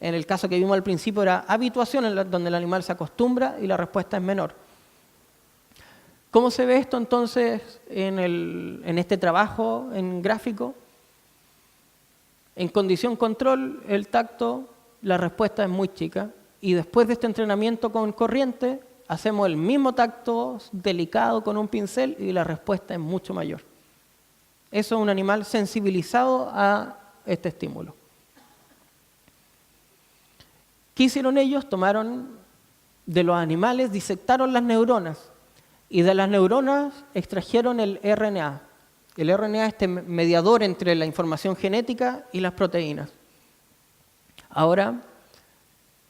En el caso que vimos al principio era habituación, donde el animal se acostumbra y la respuesta es menor. ¿Cómo se ve esto entonces en este trabajo en gráfico? En condición control, el tacto, la respuesta es muy chica. Y después de este entrenamiento con corriente, hacemos el mismo tacto delicado con un pincel y la respuesta es mucho mayor. Eso es un animal sensibilizado a este estímulo. ¿Qué hicieron ellos? Tomaron de los animales, disectaron las neuronas y de las neuronas extrajeron el RNA. El RNA es este mediador entre la información genética y las proteínas. Ahora,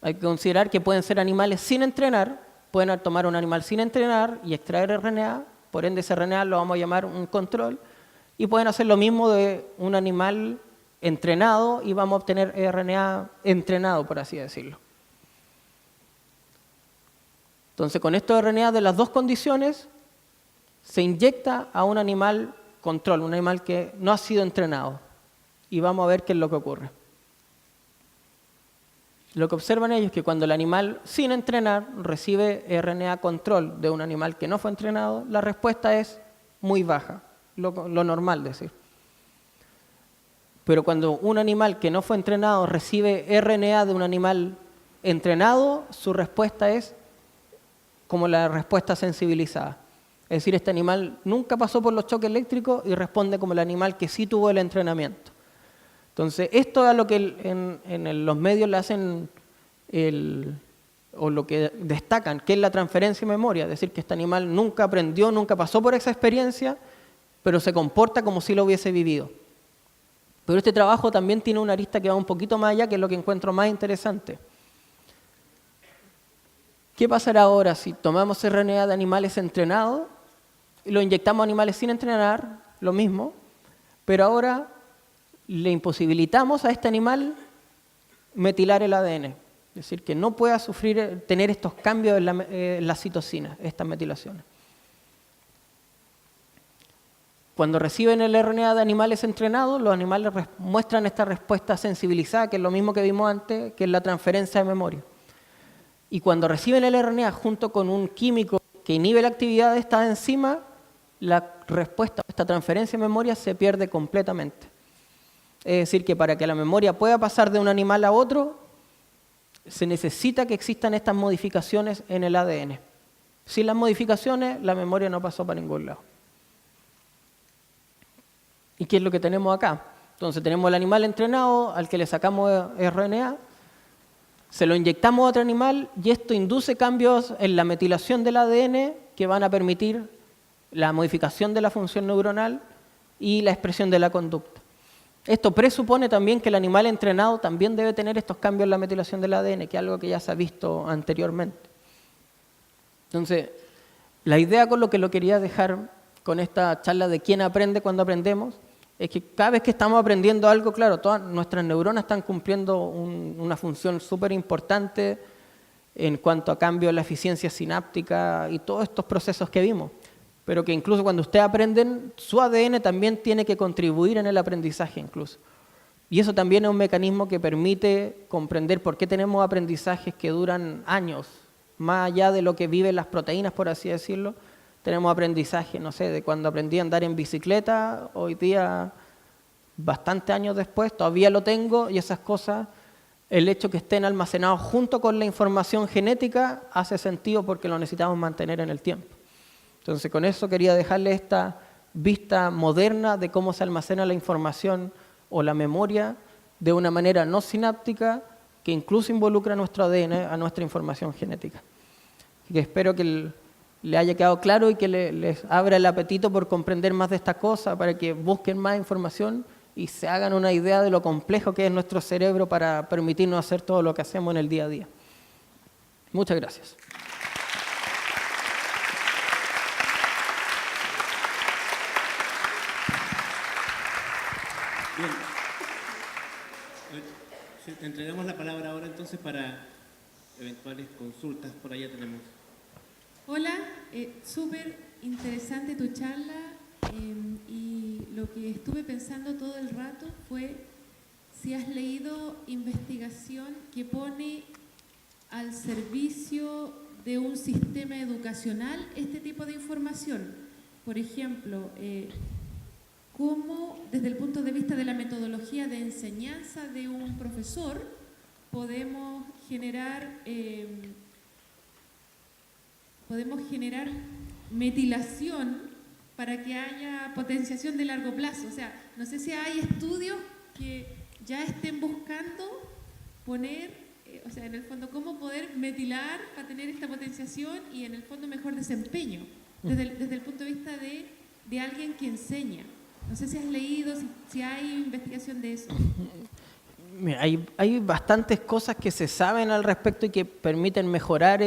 hay que considerar que pueden ser animales sin entrenar, pueden tomar un animal sin entrenar y extraer RNA, por ende ese RNA lo vamos a llamar un control, y pueden hacer lo mismo de un animal entrenado y vamos a obtener RNA entrenado, por así decirlo. Entonces, con estos RNA de las dos condiciones, se inyecta a un animal control, un animal que no ha sido entrenado, y vamos a ver qué es lo que ocurre. Lo que observan ellos es que cuando el animal sin entrenar recibe RNA control de un animal que no fue entrenado, la respuesta es muy baja, lo normal decir. Pero cuando un animal que no fue entrenado recibe RNA de un animal entrenado, su respuesta es como la respuesta sensibilizada. Es decir, este animal nunca pasó por los choques eléctricos y responde como el animal que sí tuvo el entrenamiento. Entonces, esto es lo que en los medios le hacen, o lo que destacan, que es la transferencia de memoria. Es decir, que este animal nunca aprendió, nunca pasó por esa experiencia, pero se comporta como si lo hubiese vivido. Pero este trabajo también tiene una arista que va un poquito más allá, que es lo que encuentro más interesante. ¿Qué pasará ahora si tomamos RNA de animales entrenados y lo inyectamos a animales sin entrenar? Lo mismo, pero ahora le imposibilitamos a este animal metilar el ADN. Es decir, que no pueda tener estos cambios en la citosina, estas metilaciones. Cuando reciben el RNA de animales entrenados, los animales muestran esta respuesta sensibilizada, que es lo mismo que vimos antes, que es la transferencia de memoria. Y cuando reciben el RNA junto con un químico que inhibe la actividad de esta enzima, la respuesta a esta transferencia de memoria se pierde completamente. Es decir, que para que la memoria pueda pasar de un animal a otro, se necesita que existan estas modificaciones en el ADN. Sin las modificaciones, la memoria no pasó para ningún lado. ¿Y qué es lo que tenemos acá? Entonces tenemos el animal entrenado al que le sacamos RNA, se lo inyectamos a otro animal y esto induce cambios en la metilación del ADN que van a permitir la modificación de la función neuronal y la expresión de la conducta. Esto presupone también que el animal entrenado también debe tener estos cambios en la metilación del ADN, que es algo que ya se ha visto anteriormente. Entonces, la idea con lo que lo quería dejar con esta charla de quién aprende cuando aprendemos, es que cada vez que estamos aprendiendo algo, claro, todas nuestras neuronas están cumpliendo una función súper importante en cuanto a cambio de la eficiencia sináptica y todos estos procesos que vimos. Pero que incluso cuando ustedes aprenden, su ADN también tiene que contribuir en el aprendizaje incluso. Y eso también es un mecanismo que permite comprender por qué tenemos aprendizajes que duran años, más allá de lo que viven las proteínas, por así decirlo. Tenemos aprendizaje, no sé, de cuando aprendí a andar en bicicleta, hoy día, bastantes años después, todavía lo tengo y esas cosas, el hecho que estén almacenados junto con la información genética hace sentido porque lo necesitamos mantener en el tiempo. Entonces, con eso quería dejarle esta vista moderna de cómo se almacena la información o la memoria de una manera no sináptica que incluso involucra a nuestro ADN, a nuestra información genética. Y que espero que le haya quedado claro y que les abra el apetito por comprender más de esta cosa, para que busquen más información y se hagan una idea de lo complejo que es nuestro cerebro para permitirnos hacer todo lo que hacemos en el día a día. Muchas gracias. Bien. Te entregamos la palabra ahora entonces para eventuales consultas. Por allá tenemos. Hola, súper interesante tu charla y lo que estuve pensando todo el rato fue si has leído investigación que pone al servicio de un sistema educacional este tipo de información. Por ejemplo, cómo desde el punto de vista de la metodología metodología de enseñanza de un profesor, podemos generar metilación para que haya potenciación de largo plazo. O sea, no sé si hay estudios que ya estén buscando poner, o sea, en el fondo, cómo poder metilar para tener esta potenciación y en el fondo mejor desempeño, desde el punto de vista de alguien que enseña. No sé si has leído, si hay investigación de eso. Mira, hay bastantes cosas que se saben al respecto y que permiten mejorar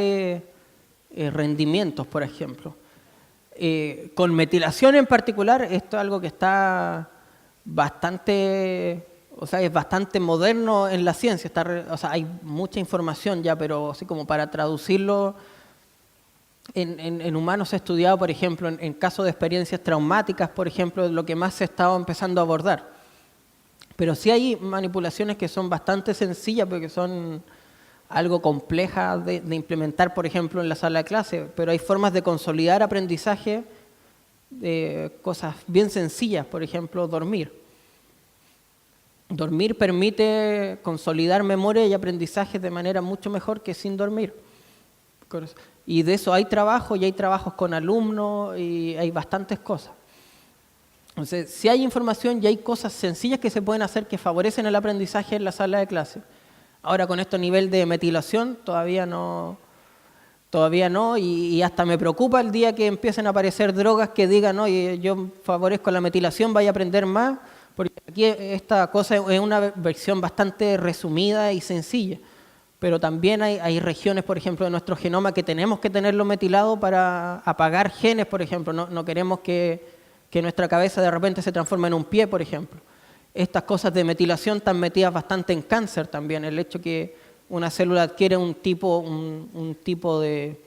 rendimientos, por ejemplo. Con metilación en particular, esto es algo que está bastante, o sea, es bastante moderno en la ciencia. O sea, hay mucha información ya, pero así como para traducirlo en humanos se ha estudiado, por ejemplo, en casos de experiencias traumáticas, por ejemplo, lo que más se estaba empezando a abordar. Pero sí hay manipulaciones que son bastante sencillas, porque son algo complejas de implementar, por ejemplo, en la sala de clase, pero hay formas de consolidar aprendizaje de cosas bien sencillas, por ejemplo, dormir. Dormir permite consolidar memoria y aprendizaje de manera mucho mejor que sin dormir. Y de eso hay trabajo, y hay trabajos con alumnos, y hay bastantes cosas. Entonces, si hay información y hay cosas sencillas que se pueden hacer que favorecen el aprendizaje en la sala de clase. Ahora, con este nivel de metilación, todavía no, y hasta me preocupa el día que empiecen a aparecer drogas que digan, oye, yo favorezco la metilación, vaya a aprender más, porque aquí esta cosa es una versión bastante resumida y sencilla. Pero también hay regiones, por ejemplo, de nuestro genoma que tenemos que tenerlo metilado para apagar genes, por ejemplo. No queremos que nuestra cabeza de repente se transforme en un pie, por ejemplo. Estas cosas de metilación están metidas bastante en cáncer también. El hecho que una célula adquiere un tipo de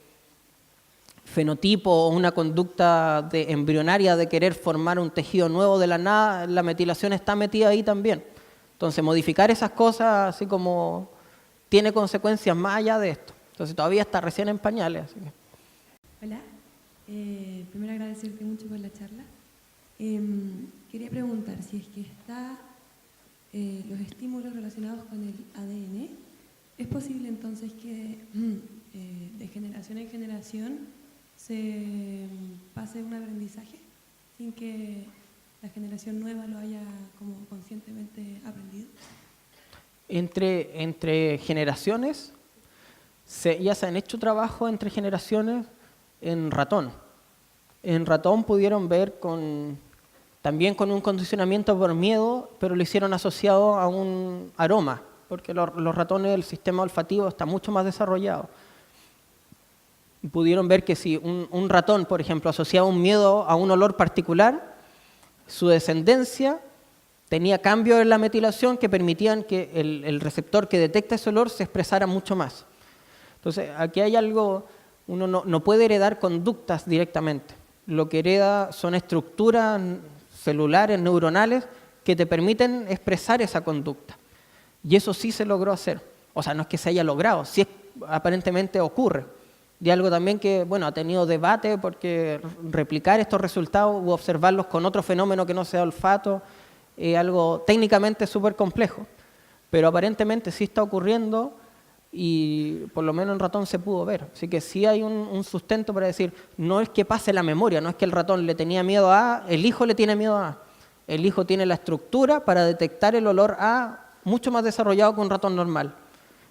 fenotipo o una conducta embrionaria de querer formar un tejido nuevo de la nada, la metilación está metida ahí también. Entonces, modificar esas cosas así como tiene consecuencias más allá de esto. Entonces, todavía está recién en pañales. Así que. Hola, primero agradecerte mucho por la charla. Quería preguntar si es que los estímulos relacionados con el ADN, ¿es posible entonces que de generación en generación se pase un aprendizaje sin que la generación nueva lo haya como conscientemente aprendido? Entre generaciones, ya se han hecho trabajos entre generaciones en ratón. En ratón pudieron ver también con un condicionamiento por miedo, pero lo hicieron asociado a un aroma, porque los ratones, el sistema olfativo está mucho más desarrollado. Pudieron ver que si un ratón, por ejemplo, asociaba un miedo a un olor particular, su descendencia tenía cambios en la metilación que permitían que el receptor que detecta ese olor se expresara mucho más. Entonces, aquí hay algo, uno no puede heredar conductas directamente. Lo que hereda son estructuras celulares, neuronales, que te permiten expresar esa conducta. Y eso sí se logró hacer. O sea, no es que se haya logrado, sí aparentemente ocurre. Y algo también que, bueno, ha tenido debate porque replicar estos resultados u observarlos con otro fenómeno que no sea olfato es algo técnicamente súper complejo. Pero aparentemente sí está ocurriendo y por lo menos en ratón se pudo ver. Así que sí hay un sustento para decir, no es que pase la memoria, no es que el ratón le tenía miedo a A, el hijo le tiene miedo a A. El hijo tiene la estructura para detectar el olor A mucho más desarrollado que un ratón normal.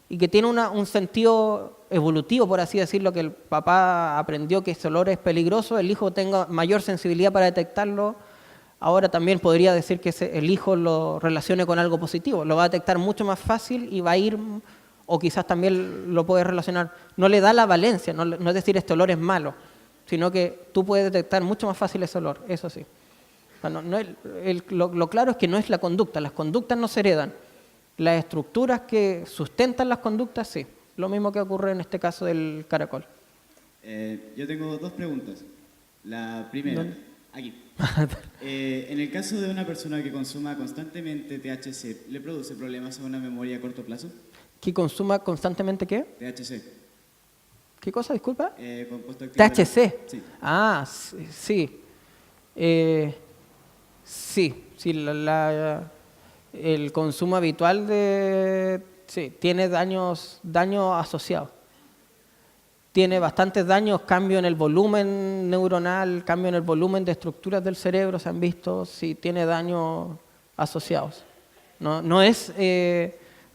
Y que tiene un sentido evolutivo, por así decirlo, que el papá aprendió que ese olor es peligroso, el hijo tenga mayor sensibilidad para detectarlo. Ahora también podría decir que el hijo lo relacione con algo positivo, lo va a detectar mucho más fácil y va a ir, o quizás también lo puede relacionar, no le da la valencia, no es decir este olor es malo, sino que tú puedes detectar mucho más fácil ese olor, eso sí. O sea, lo claro es que no es la conducta, las conductas no se heredan, las estructuras que sustentan las conductas sí, lo mismo que ocurre en este caso del caracol. Yo tengo dos preguntas. La primera, aquí. En el caso de una persona que consuma constantemente THC, ¿le produce problemas a una memoria a corto plazo? ¿Que consuma constantemente qué? THC. ¿Qué cosa, disculpa? Compuesto activo. THC. Sí. Ah, sí. Sí, el consumo habitual sí, tiene daños asociados. Tiene bastantes daños, cambio en el volumen neuronal, cambio en el volumen de estructuras del cerebro, se han visto, sí, tiene daños asociados. No es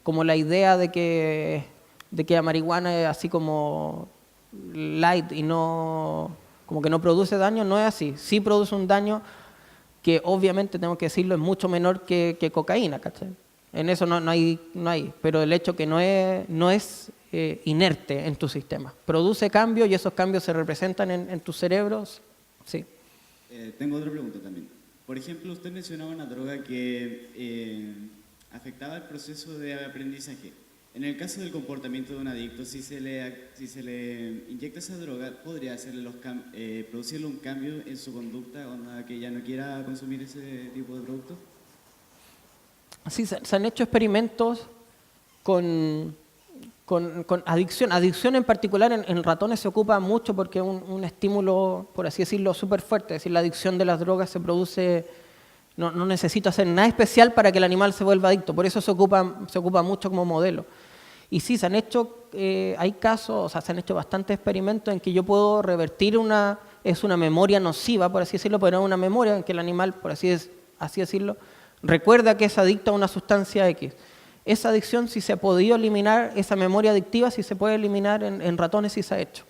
como la idea de que la marihuana es así como light y como que no produce daño, no es así. Sí produce un daño que obviamente, tengo que decirlo, es mucho menor que cocaína, ¿cachai? En eso no hay, pero el hecho que no es inerte en tu sistema. Produce cambios y esos cambios se representan en tus cerebros, sí. Tengo otra pregunta también. Por ejemplo, usted mencionaba una droga que afectaba el proceso de aprendizaje. En el caso del comportamiento de un adicto, si se le inyecta esa droga, ¿podría producirle un cambio en su conducta, onda que ya no quiera consumir ese tipo de producto? Sí, se han hecho experimentos con adicción. Adicción en particular en ratones se ocupa mucho porque es un estímulo, por así decirlo, súper fuerte. Es decir, la adicción de las drogas se produce, no necesita hacer nada especial para que el animal se vuelva adicto. Por eso se ocupa mucho como modelo. Y sí, se han hecho, hay casos, o sea, se han hecho bastantes experimentos en que yo puedo revertir es una memoria nociva, por así decirlo, pero es una memoria en que el animal, por así decirlo, recuerda que es adicto a una sustancia X. Esa adicción, si se ha podido eliminar, esa memoria adictiva, si se puede eliminar en ratones, sí se ha hecho.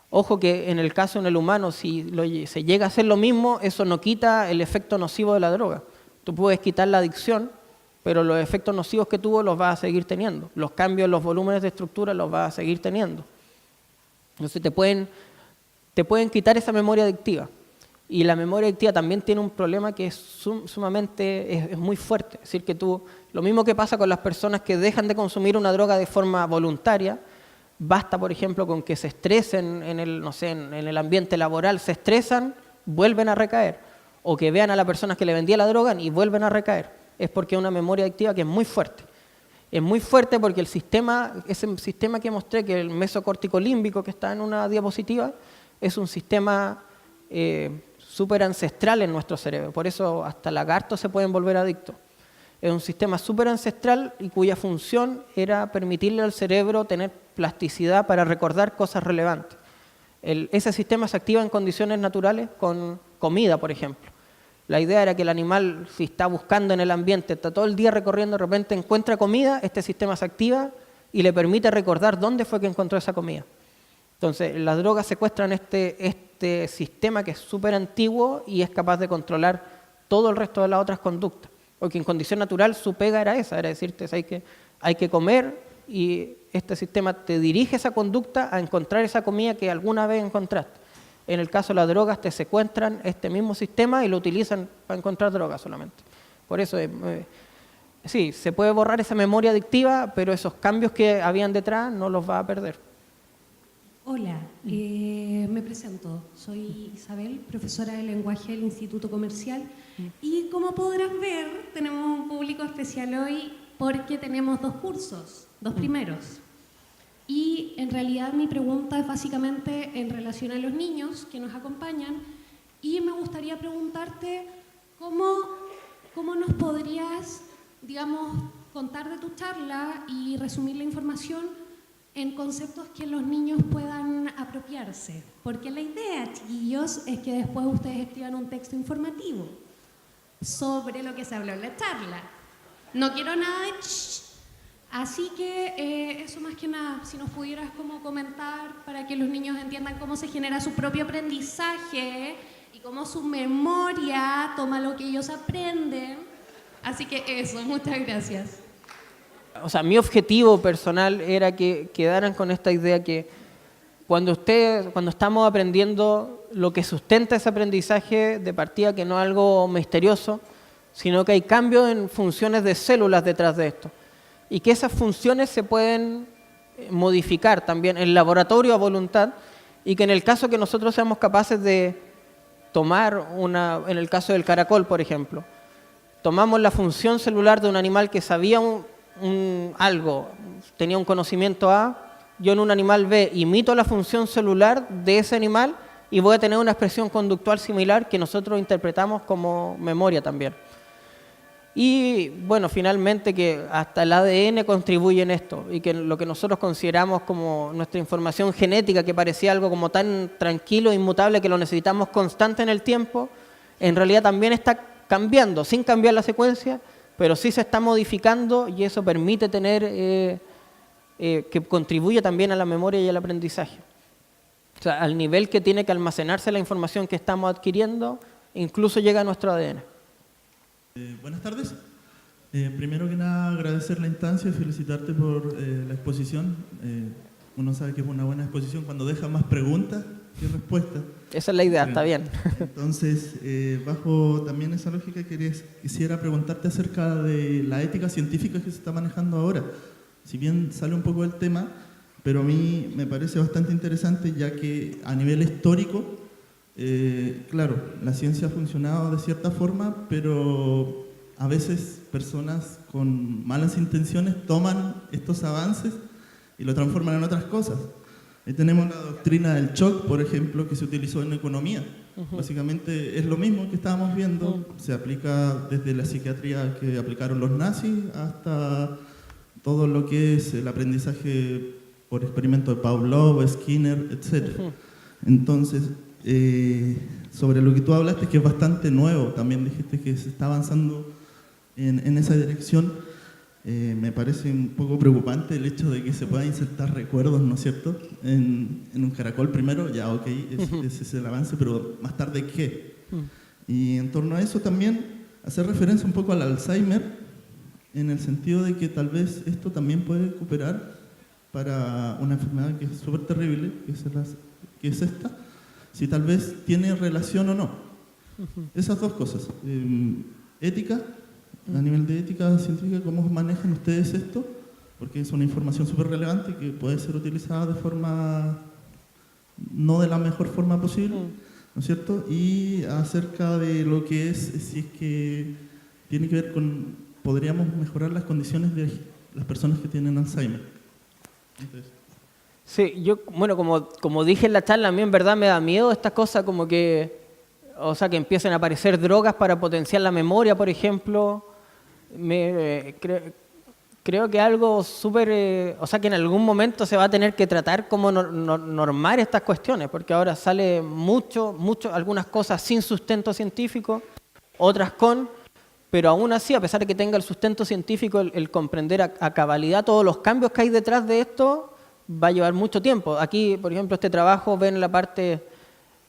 Ojo que en el caso en el humano, si se llega a hacer lo mismo, eso no quita el efecto nocivo de la droga. Tú puedes quitar la adicción, pero los efectos nocivos que tuvo los vas a seguir teniendo. Los cambios en los volúmenes de estructura los vas a seguir teniendo. Entonces te pueden quitar esa memoria adictiva. Y la memoria adictiva también tiene un problema que es sumamente, es muy fuerte. Es decir, que lo mismo que pasa con las personas que dejan de consumir una droga de forma voluntaria, basta, por ejemplo, con que se estresen en el ambiente laboral, se estresan, vuelven a recaer. O que vean a la persona que le vendía la droga y vuelven a recaer. Es porque es una memoria adictiva que es muy fuerte. Es muy fuerte porque ese sistema que mostré, que el mesocortico límbico que está en una diapositiva, es un sistema súper ancestral en nuestro cerebro. Por eso hasta lagartos se pueden volver adictos. Es un sistema súper ancestral y cuya función era permitirle al cerebro tener plasticidad para recordar cosas relevantes. Ese sistema se activa en condiciones naturales con comida, por ejemplo. La idea era que el animal, si está buscando en el ambiente, está todo el día recorriendo, de repente encuentra comida, este sistema se activa y le permite recordar dónde fue que encontró esa comida. Entonces, las drogas secuestran este sistema que es súper antiguo y es capaz de controlar todo el resto de las otras conductas. Porque en condición natural su pega era esa, era decirte hay que comer y este sistema te dirige esa conducta a encontrar esa comida que alguna vez encontraste. En el caso de las drogas te secuestran este mismo sistema y lo utilizan para encontrar drogas solamente. Por eso, sí, se puede borrar esa memoria adictiva, pero esos cambios que habían detrás no los va a perder. Hola, me presento. Soy Isabel, profesora de lenguaje del Instituto Comercial. Y como podrás ver, tenemos un público especial hoy porque tenemos 2 cursos, 2 primeros. Y en realidad mi pregunta es básicamente en relación a los niños que nos acompañan y me gustaría preguntarte cómo nos podrías, digamos, contar de tu charla y resumir la información en conceptos que los niños puedan apropiarse. Porque la idea, chiquillos, es que después ustedes escriban un texto informativo sobre lo que se habló en la charla. No quiero nada de Así que eso más que nada, si nos pudieras como comentar para que los niños entiendan cómo se genera su propio aprendizaje y cómo su memoria toma lo que ellos aprenden. Así que eso, muchas gracias. O sea, mi objetivo personal era que quedaran con esta idea que cuando estamos aprendiendo, lo que sustenta ese aprendizaje de partida que no es algo misterioso, sino que hay cambios en funciones de células detrás de esto. Y que esas funciones se pueden modificar también en laboratorio a voluntad y que en el caso que nosotros seamos capaces de tomar en el caso del caracol, por ejemplo, tomamos la función celular de un animal que sabía algo, tenía un conocimiento A, yo en un animal B imito la función celular de ese animal y voy a tener una expresión conductual similar que nosotros interpretamos como memoria también. Y bueno, finalmente que hasta el ADN contribuye en esto y que lo que nosotros consideramos como nuestra información genética, que parecía algo como tan tranquilo e inmutable que lo necesitamos constante en el tiempo, en realidad también está cambiando, sin cambiar la secuencia, pero sí se está modificando y eso permite tener, que contribuye también a la memoria y al aprendizaje. O sea, al nivel que tiene que almacenarse la información que estamos adquiriendo, incluso llega a nuestro ADN. Buenas tardes. Primero que nada, agradecer la instancia y felicitarte por la exposición. Uno sabe que es una buena exposición cuando deja más preguntas que respuestas. Esa es la idea, está bien. Entonces, bajo también esa lógica, quisiera preguntarte acerca de la ética científica que se está manejando ahora. Si bien sale un poco del tema, pero a mí me parece bastante interesante, ya que a nivel histórico, claro, la ciencia ha funcionado de cierta forma, pero a veces personas con malas intenciones toman estos avances y lo transforman en otras cosas. Ahí tenemos la doctrina del shock, por ejemplo, que se utilizó en economía. Básicamente es lo mismo que estábamos viendo, se aplica desde la psiquiatría que aplicaron los nazis hasta todo lo que es el aprendizaje por experimento de Pavlov, Skinner, etc. Entonces, sobre lo que tú hablaste, que es bastante nuevo, también dijiste que se está avanzando en esa dirección, me parece un poco preocupante el hecho de que se puedan insertar recuerdos, ¿no es cierto?, en un caracol primero, ya ok, ese es el avance, pero más tarde ¿qué? Y en torno a eso también hacer referencia un poco al Alzheimer, en el sentido de que tal vez esto también puede cooperar para una enfermedad que es súper terrible, que es esta, si tal vez tiene relación o no. Esas dos cosas. Ética, a nivel de ética científica, ¿cómo manejan ustedes esto? Porque es una información súper relevante que puede ser utilizada de forma, no de la mejor forma posible, ¿no es cierto? Y acerca de lo que es, si es que tiene que ver con, podríamos mejorar las condiciones de las personas que tienen Alzheimer. Entonces, Sí, yo, bueno, como dije en la charla, a mí en verdad me da miedo estas cosas como que, o sea, que empiecen a aparecer drogas para potenciar la memoria, por ejemplo. Creo que algo súper, o sea, que en algún momento se va a tener que tratar como normar estas cuestiones, porque ahora sale mucho, algunas cosas sin sustento científico, otras con, pero aún así, a pesar de que tenga el sustento científico, el comprender a cabalidad todos los cambios que hay detrás de esto, va a llevar mucho tiempo. Aquí, por ejemplo, este trabajo ven la parte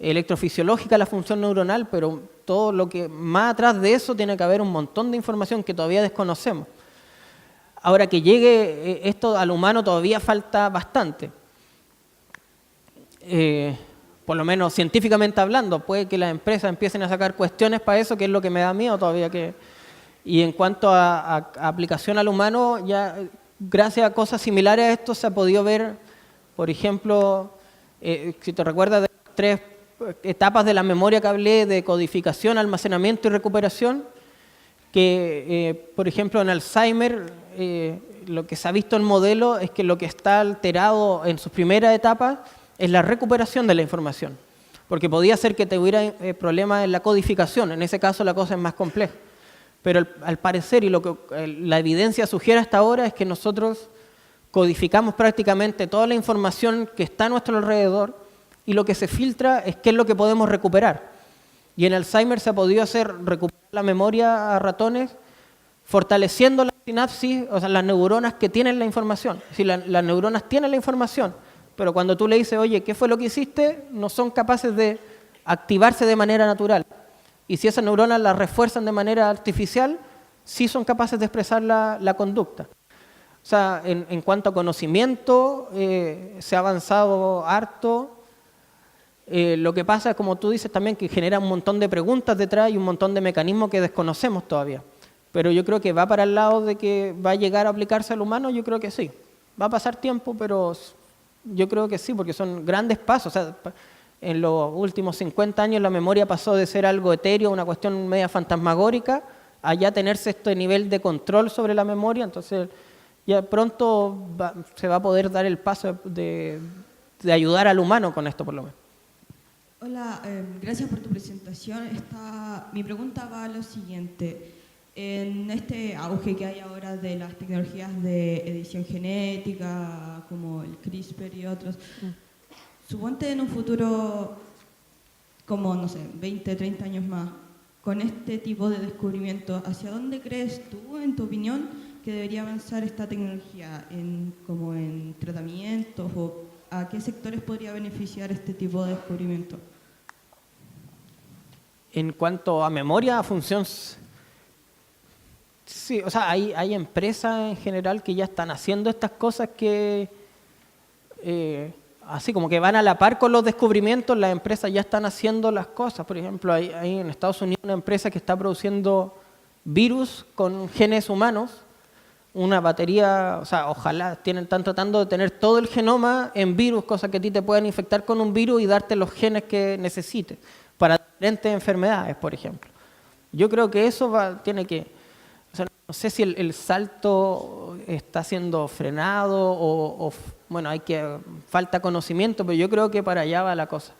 electrofisiológica, la función neuronal, pero todo lo que más atrás de eso tiene que haber un montón de información que todavía desconocemos. Ahora, que llegue esto al humano todavía falta bastante. Por lo menos científicamente hablando, puede que las empresas empiecen a sacar cuestiones para eso, que es lo que me da miedo todavía. Y en cuanto a aplicación al humano, ya gracias a cosas similares a esto se ha podido ver, por ejemplo, si te recuerdas de las 3 etapas de la memoria que hablé, de codificación, almacenamiento y recuperación, que por ejemplo en Alzheimer lo que se ha visto en modelo es que lo que está alterado en sus primeras etapas es la recuperación de la información, porque podía ser que tuviera problemas en la codificación, en ese caso la cosa es más compleja. Pero al parecer, y lo que la evidencia sugiere hasta ahora, es que nosotros codificamos prácticamente toda la información que está a nuestro alrededor y lo que se filtra es qué es lo que podemos recuperar. Y en Alzheimer se ha podido hacer recuperar la memoria a ratones fortaleciendo la sinapsis, o sea, las neuronas que tienen la información. Si las neuronas tienen la información, pero cuando tú le dices, oye, ¿qué fue lo que hiciste?, no son capaces de activarse de manera natural. Y si esas neuronas las refuerzan de manera artificial, sí son capaces de expresar la conducta. O sea, en cuanto a conocimiento, se ha avanzado harto. Lo que pasa es, como tú dices también, que genera un montón de preguntas detrás y un montón de mecanismos que desconocemos todavía. Pero yo creo que va para el lado de que va a llegar a aplicarse al humano, yo creo que sí. Va a pasar tiempo, pero yo creo que sí, porque son grandes pasos. O sea, en los últimos 50 años la memoria pasó de ser algo etéreo, una cuestión media fantasmagórica, a ya tenerse este nivel de control sobre la memoria. Entonces ya pronto se va a poder dar el paso de ayudar al humano con esto, por lo menos. Hola, gracias por tu presentación. Mi pregunta va a lo siguiente. en este auge que hay ahora de las tecnologías de edición genética, como el CRISPR y otros, suponte en un futuro, como, no sé, 20, 30 años más, con este tipo de descubrimientos, ¿hacia dónde crees tú, en tu opinión, que debería avanzar esta tecnología? ¿Como en tratamientos o a qué sectores podría beneficiar este tipo de descubrimiento? En cuanto a memoria, a función, sí, o sea, hay empresas en general que ya están haciendo estas cosas que, así como que van a la par con los descubrimientos, las empresas ya están haciendo las cosas. Por ejemplo, hay en Estados Unidos una empresa que está produciendo virus con genes humanos, una batería, o sea, ojalá, están tratando de tener todo el genoma en virus, cosa que a ti te puedan infectar con un virus y darte los genes que necesites para diferentes enfermedades, por ejemplo. Yo creo que eso tiene que, o sea, no sé si el salto está siendo frenado o bueno, falta conocimiento, pero yo creo que para allá va la cosa.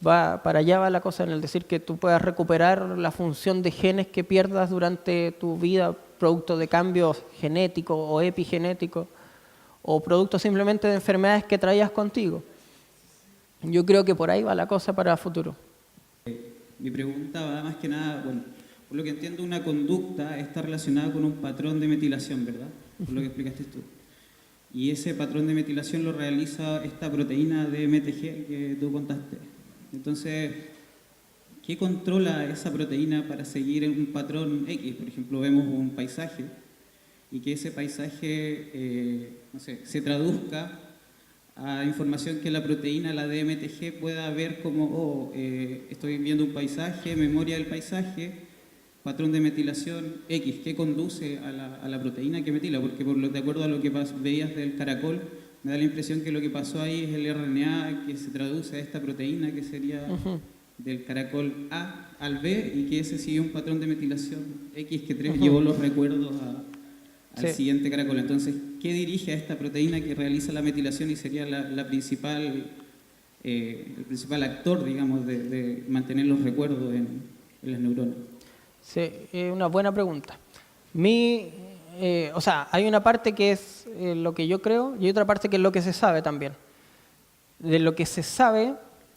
Para allá va la cosa en el decir que tú puedas recuperar la función de genes que pierdas durante tu vida, producto de cambios genéticos o epigenéticos, o producto simplemente de enfermedades que traías contigo. Yo creo que por ahí va la cosa para el futuro. Mi pregunta va más que nada, bueno, por lo que entiendo, una conducta está relacionada con un patrón de metilación, ¿verdad? Por lo que explicaste tú. Y ese patrón de metilación lo realiza esta proteína de MTG que tú contaste. Entonces, ¿qué controla esa proteína para seguir un patrón X? Por ejemplo, vemos un paisaje y que ese paisaje, no sé, se traduzca a información que la proteína, la DMTG, pueda ver como, estoy viendo un paisaje, memoria del paisaje, patrón de metilación X, ¿qué conduce a la proteína que metila? Porque de acuerdo a lo que veías del caracol, me da la impresión que lo que pasó ahí es el RNA que se traduce a esta proteína que sería del caracol A al B y que ese sigue un patrón de metilación X que llevó los recuerdos al siguiente caracol. Entonces, ¿qué dirige a esta proteína que realiza la metilación y sería el principal actor, digamos, de mantener los recuerdos en las neuronas? Sí, una buena pregunta. O sea, hay una parte que es lo que yo creo y otra parte que es lo que se sabe también. De lo que se sabe,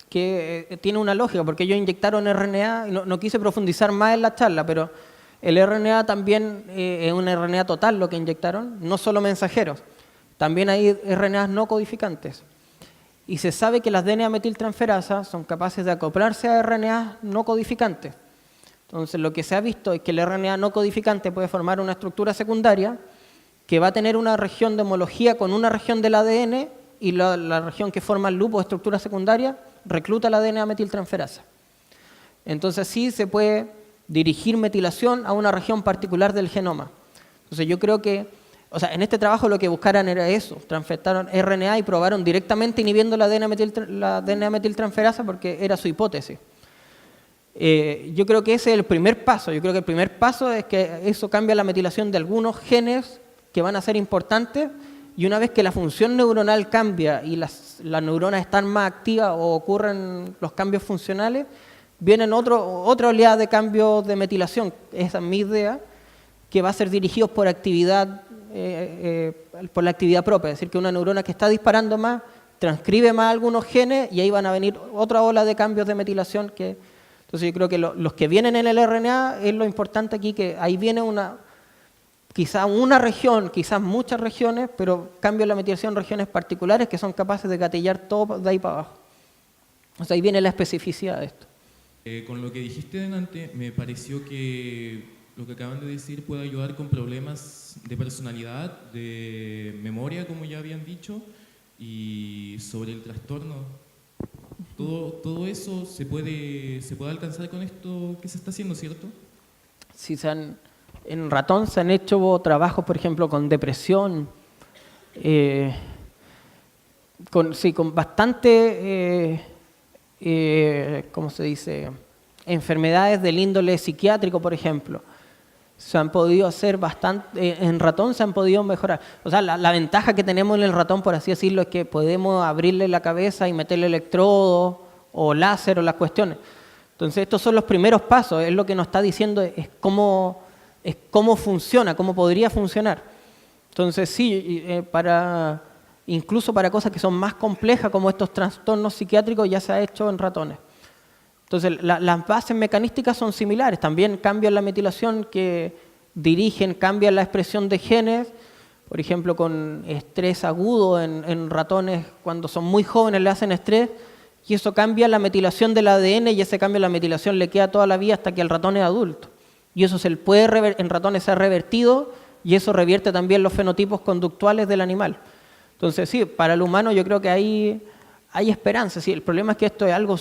que tiene una lógica, porque ellos inyectaron RNA, y no quise profundizar más en la charla, pero el RNA también es un RNA total lo que inyectaron, no solo mensajeros, también hay RNAs no codificantes. Y se sabe que las DNA metiltransferasas son capaces de acoplarse a RNAs no codificantes. Entonces, lo que se ha visto es que el RNA no codificante puede formar una estructura secundaria que va a tener una región de homología con una región del ADN y la región que forma el loop o estructura secundaria recluta la DNA metiltransferasa. Entonces, sí se puede dirigir metilación a una región particular del genoma. Entonces, yo creo que, o sea, en este trabajo lo que buscaron era eso, transfectaron RNA y probaron directamente inhibiendo la DNA metiltransferasa porque era su hipótesis. Yo creo que ese es el primer paso. Yo creo que el primer paso es que eso cambia la metilación de algunos genes que van a ser importantes y una vez que la función neuronal cambia y las neuronas están más activas o ocurren los cambios funcionales, vienen otra oleada de cambios de metilación, esa es mi idea, que va a ser dirigidos por actividad, por la actividad propia, es decir, que una neurona que está disparando más transcribe más algunos genes y ahí van a venir otra ola de cambios de metilación que... Entonces yo creo que los que vienen en el RNA es lo importante aquí, que ahí viene quizás una región, quizás muchas regiones, pero cambio la metilación en regiones particulares que son capaces de gatillar todo de ahí para abajo. O sea, ahí viene la especificidad de esto. Con lo que dijiste delante, me pareció que lo que acaban de decir puede ayudar con problemas de personalidad, de memoria, como ya habían dicho, y sobre el trastorno. Todo eso se puede alcanzar con esto que se está haciendo, ¿cierto? Sí, en ratón se han hecho trabajos, por ejemplo, con depresión, con bastante, ¿cómo se dice?, enfermedades del índole psiquiátrico, por ejemplo. Se han podido hacer bastante, en ratón se han podido mejorar. O sea, la ventaja que tenemos en el ratón, por así decirlo, es que podemos abrirle la cabeza y meterle electrodos o láser o las cuestiones. Entonces, estos son los primeros pasos. Es lo que nos está diciendo, es cómo es cómo funciona, cómo podría funcionar. Entonces sí, incluso para cosas que son más complejas como estos trastornos psiquiátricos ya se ha hecho en ratones. Entonces las bases mecanísticas son similares, también cambian la metilación que cambian la expresión de genes, por ejemplo con estrés agudo en ratones cuando son muy jóvenes le hacen estrés y eso cambia la metilación del ADN y ese cambio de la metilación le queda toda la vida hasta que el ratón es adulto. Y eso en ratones se ha revertido y eso revierte también los fenotipos conductuales del animal. Entonces sí, para el humano yo creo que hay esperanza. Sí, el problema es que esto es algo,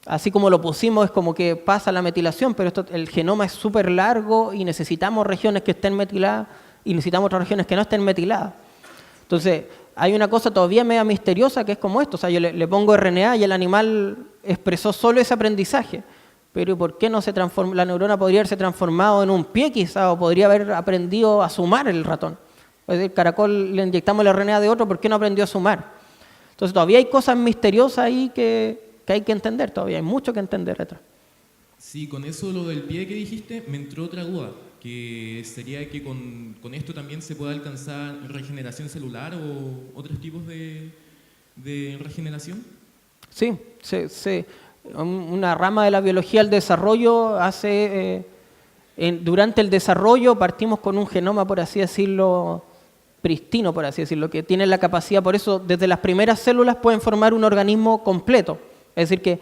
así como lo pusimos, es como que pasa la metilación, pero el genoma es súper largo y necesitamos regiones que estén metiladas y necesitamos otras regiones que no estén metiladas. Entonces hay una cosa todavía media misteriosa que es como esto, o sea, yo le pongo RNA y el animal expresó solo ese aprendizaje. Pero ¿por qué no se transforma? La neurona podría haberse transformado en un pie quizá, o podría haber aprendido a sumar el ratón. El caracol le inyectamos el RNA de otro, ¿por qué no aprendió a sumar? Entonces todavía hay cosas misteriosas ahí que hay que entender, todavía hay mucho que entender detrás. Sí, con eso lo del pie que dijiste, me entró otra duda, que sería que con esto también se puede alcanzar regeneración celular o otros tipos de regeneración. Sí, una rama de la biología del desarrollo durante el desarrollo partimos con un genoma, por así decirlo, pristino, por así decirlo, que tiene la capacidad, por eso desde las primeras células pueden formar un organismo completo. Es decir, que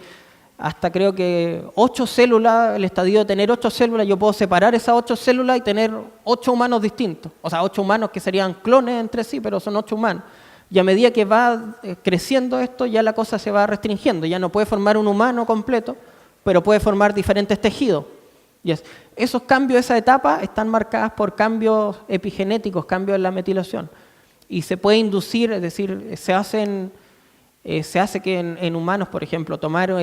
hasta creo que 8 células, el estadio de tener 8 células, yo puedo separar esas 8 células y tener 8 humanos distintos. O sea, 8 humanos que serían clones entre sí, pero son 8 humanos. Y a medida que va creciendo esto, ya la cosa se va restringiendo. Ya no puede formar un humano completo, pero puede formar diferentes tejidos. Y esos cambios, esa etapa, están marcadas por cambios epigenéticos, cambios en la metilación. Y se puede inducir, es decir, se hace que en humanos, por ejemplo, tomar,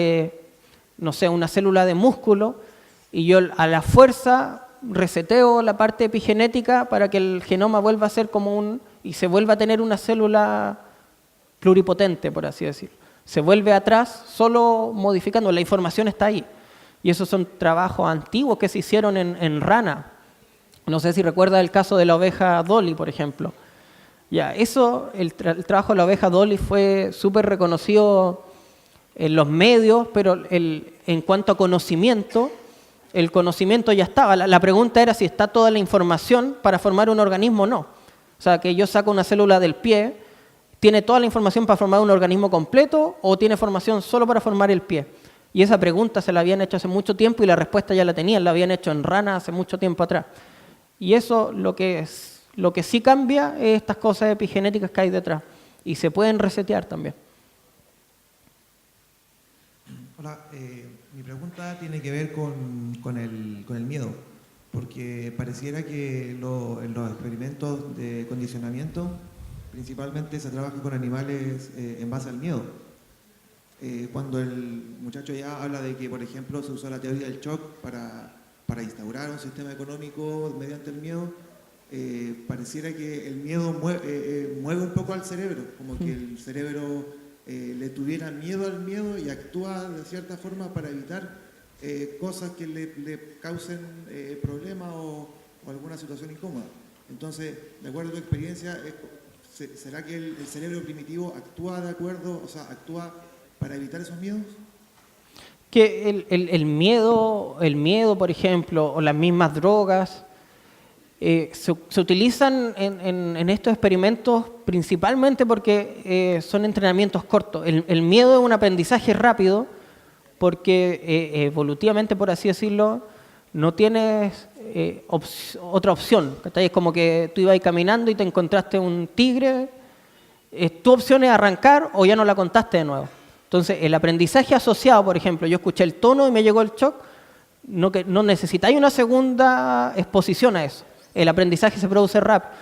no sé, una célula de músculo y yo a la fuerza reseteo la parte epigenética para que el genoma vuelva a ser como y se vuelva a tener una célula pluripotente, por así decirlo. Se vuelve atrás solo modificando, la información está ahí. Y esos son trabajos antiguos que se hicieron en rana. No sé si recuerda el caso de la oveja Dolly, por ejemplo. Ya, el trabajo de la oveja Dolly fue súper reconocido en los medios, pero en cuanto a conocimiento, el conocimiento ya estaba. La pregunta era si está toda la información para formar un organismo o no. O sea, que yo saco una célula del pie, ¿tiene toda la información para formar un organismo completo o tiene formación solo para formar el pie? Y esa pregunta se la habían hecho hace mucho tiempo y la respuesta ya la tenían, la habían hecho en rana hace mucho tiempo atrás. Y eso lo que sí cambia es estas cosas epigenéticas que hay detrás y se pueden resetear también. Hola, mi pregunta tiene que ver con el miedo, porque pareciera que en los experimentos de condicionamiento principalmente se trabaja con animales en base al miedo. Cuando el muchacho ya habla de que, por ejemplo, se usó la teoría del shock para instaurar un sistema económico mediante el miedo, pareciera que el miedo mueve un poco al cerebro, como que el cerebro le tuviera miedo al miedo y actúa de cierta forma para evitar cosas que le causen problemas o alguna situación incómoda. Entonces, de acuerdo a tu experiencia, ¿será que el cerebro primitivo actúa de acuerdo, o sea, actúa para evitar esos miedos? Que el miedo, por ejemplo, o las mismas drogas, se utilizan en estos experimentos principalmente porque son entrenamientos cortos. El miedo es un aprendizaje rápido porque evolutivamente, por así decirlo, no tienes otra opción. Es como que tú ibas caminando y te encontraste un tigre, tu opción es arrancar o ya no la contaste de nuevo. Entonces, el aprendizaje asociado, por ejemplo, yo escuché el tono y me llegó el shock, no necesitáis una segunda exposición a eso. El aprendizaje se produce rápido.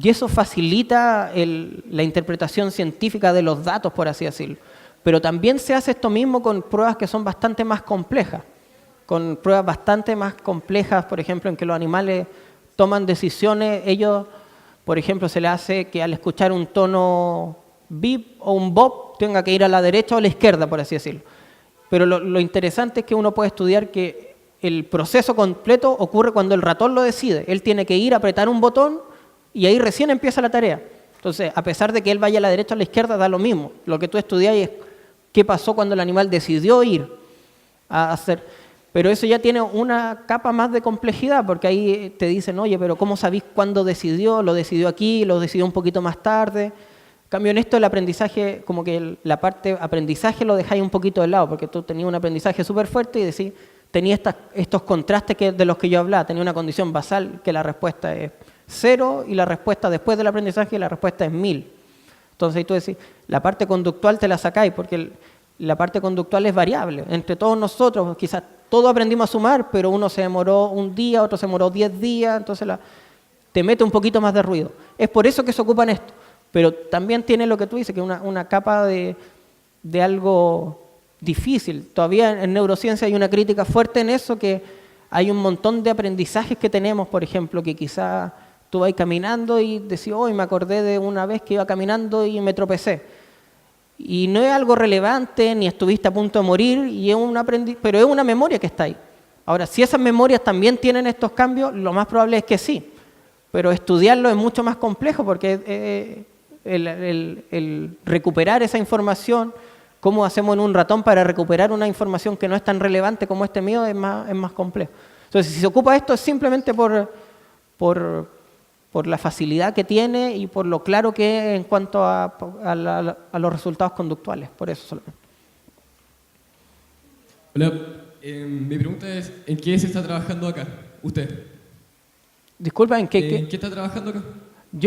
Y eso facilita la interpretación científica de los datos, por así decirlo. Pero también se hace esto mismo con pruebas que son bastante más complejas. Con pruebas bastante más complejas, por ejemplo, en que los animales toman decisiones. Ellos, por ejemplo, se les hace que al escuchar un tono bip o un bop tenga que ir a la derecha o a la izquierda, por así decirlo. Pero lo interesante es que uno puede estudiar que el proceso completo ocurre cuando el ratón lo decide. Él tiene que ir a apretar un botón y ahí recién empieza la tarea. Entonces, a pesar de que él vaya a la derecha o a la izquierda, da lo mismo. Lo que tú estudias es qué pasó cuando el animal decidió ir a hacer. Pero eso ya tiene una capa más de complejidad, porque ahí te dicen, oye, pero ¿cómo sabís cuándo decidió? ¿Lo decidió aquí? ¿Lo decidió un poquito más tarde? En cambio, en esto el aprendizaje, como que la parte aprendizaje lo dejáis un poquito de lado, porque tú tenías un aprendizaje súper fuerte y decís, tenía estos contrastes de los que yo hablaba. Tenía una condición basal que la respuesta es 0 y la respuesta después del aprendizaje la respuesta es 1000. Entonces ahí tú decís, la parte conductual te la sacáis, porque la parte conductual es variable. Entre todos nosotros, quizás todos aprendimos a sumar, pero uno se demoró un día, otro se demoró 10 días, entonces te mete un poquito más de ruido. Es por eso que se ocupan esto. Pero también tiene lo que tú dices, que es una capa de algo difícil. Todavía en neurociencia hay una crítica fuerte en eso, que hay un montón de aprendizajes que tenemos, por ejemplo, que quizás tú vas caminando y decís, hoy me acordé de una vez que iba caminando y me tropecé. Y no es algo relevante, ni estuviste a punto de morir, pero es una memoria que está ahí. Ahora, si esas memorias también tienen estos cambios, lo más probable es que sí. Pero estudiarlo es mucho más complejo, porque el recuperar esa información, cómo hacemos en un ratón para recuperar una información que no es tan relevante como este mío, es más complejo. Entonces, si se ocupa esto es simplemente por la facilidad que tiene y por lo claro que es en cuanto a los resultados conductuales, por eso solamente. Hola, mi pregunta es, ¿en qué se está trabajando acá, usted? Disculpa, ¿en qué está trabajando acá?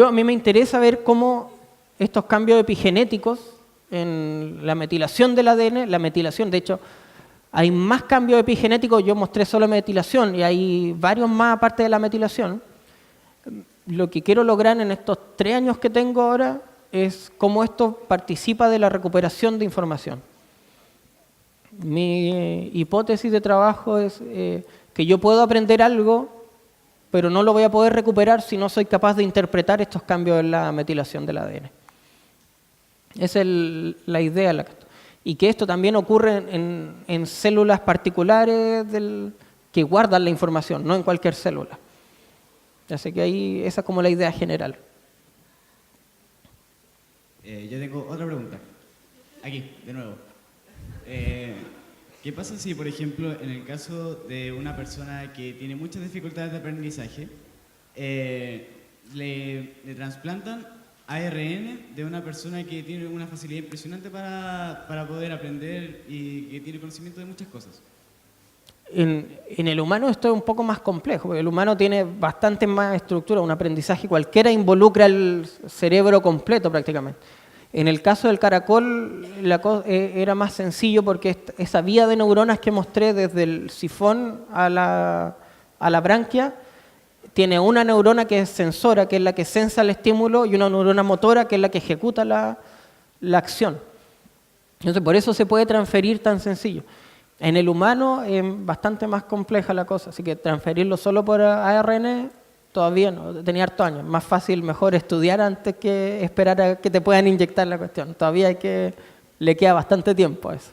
A mí me interesa ver cómo estos cambios epigenéticos en la metilación del ADN, de hecho, hay más cambios epigenéticos, yo mostré solo metilación y hay varios más aparte de la metilación. Lo que quiero lograr en estos 3 años que tengo ahora es cómo esto participa de la recuperación de información. Mi hipótesis de trabajo es que yo puedo aprender algo, pero no lo voy a poder recuperar si no soy capaz de interpretar estos cambios en la metilación del ADN. Esa es la idea. Y que esto también ocurre en células particulares que guardan la información, no en cualquier célula. Así que ahí esa es como la idea general. Yo tengo otra pregunta. Aquí, de nuevo. ¿Qué pasa si, por ejemplo, en el caso de una persona que tiene muchas dificultades de aprendizaje, le trasplantan ARN de una persona que tiene una facilidad impresionante para poder aprender y que tiene conocimiento de muchas cosas? En el humano esto es un poco más complejo, porque el humano tiene bastante más estructura, un aprendizaje cualquiera involucra el cerebro completo prácticamente. En el caso del caracol era más sencillo porque esa vía de neuronas que mostré desde el sifón a la branquia tiene una neurona que es sensora, que es la que sensa el estímulo, y una neurona motora, que es la que ejecuta la acción. Entonces, por eso se puede transferir tan sencillo. En el humano es bastante más compleja la cosa, así que transferirlo solo por ARN todavía no, tenía harto años. Más fácil, mejor estudiar antes que esperar a que te puedan inyectar la cuestión. Todavía le queda bastante tiempo a eso.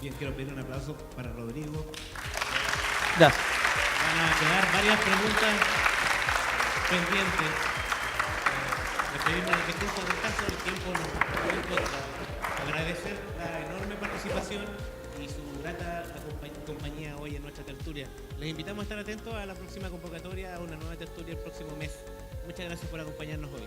Bien, quiero pedir un aplauso para Rodrigo. Gracias. Van a quedar varias preguntas pendientes. Les pedimos disculpas del caso, el tiempo nos en contra. Agradecer la enorme participación y su grata compañía hoy en nuestra tertulia. Les invitamos a estar atentos a la próxima convocatoria, a una nueva tertulia el próximo mes. Muchas gracias por acompañarnos hoy.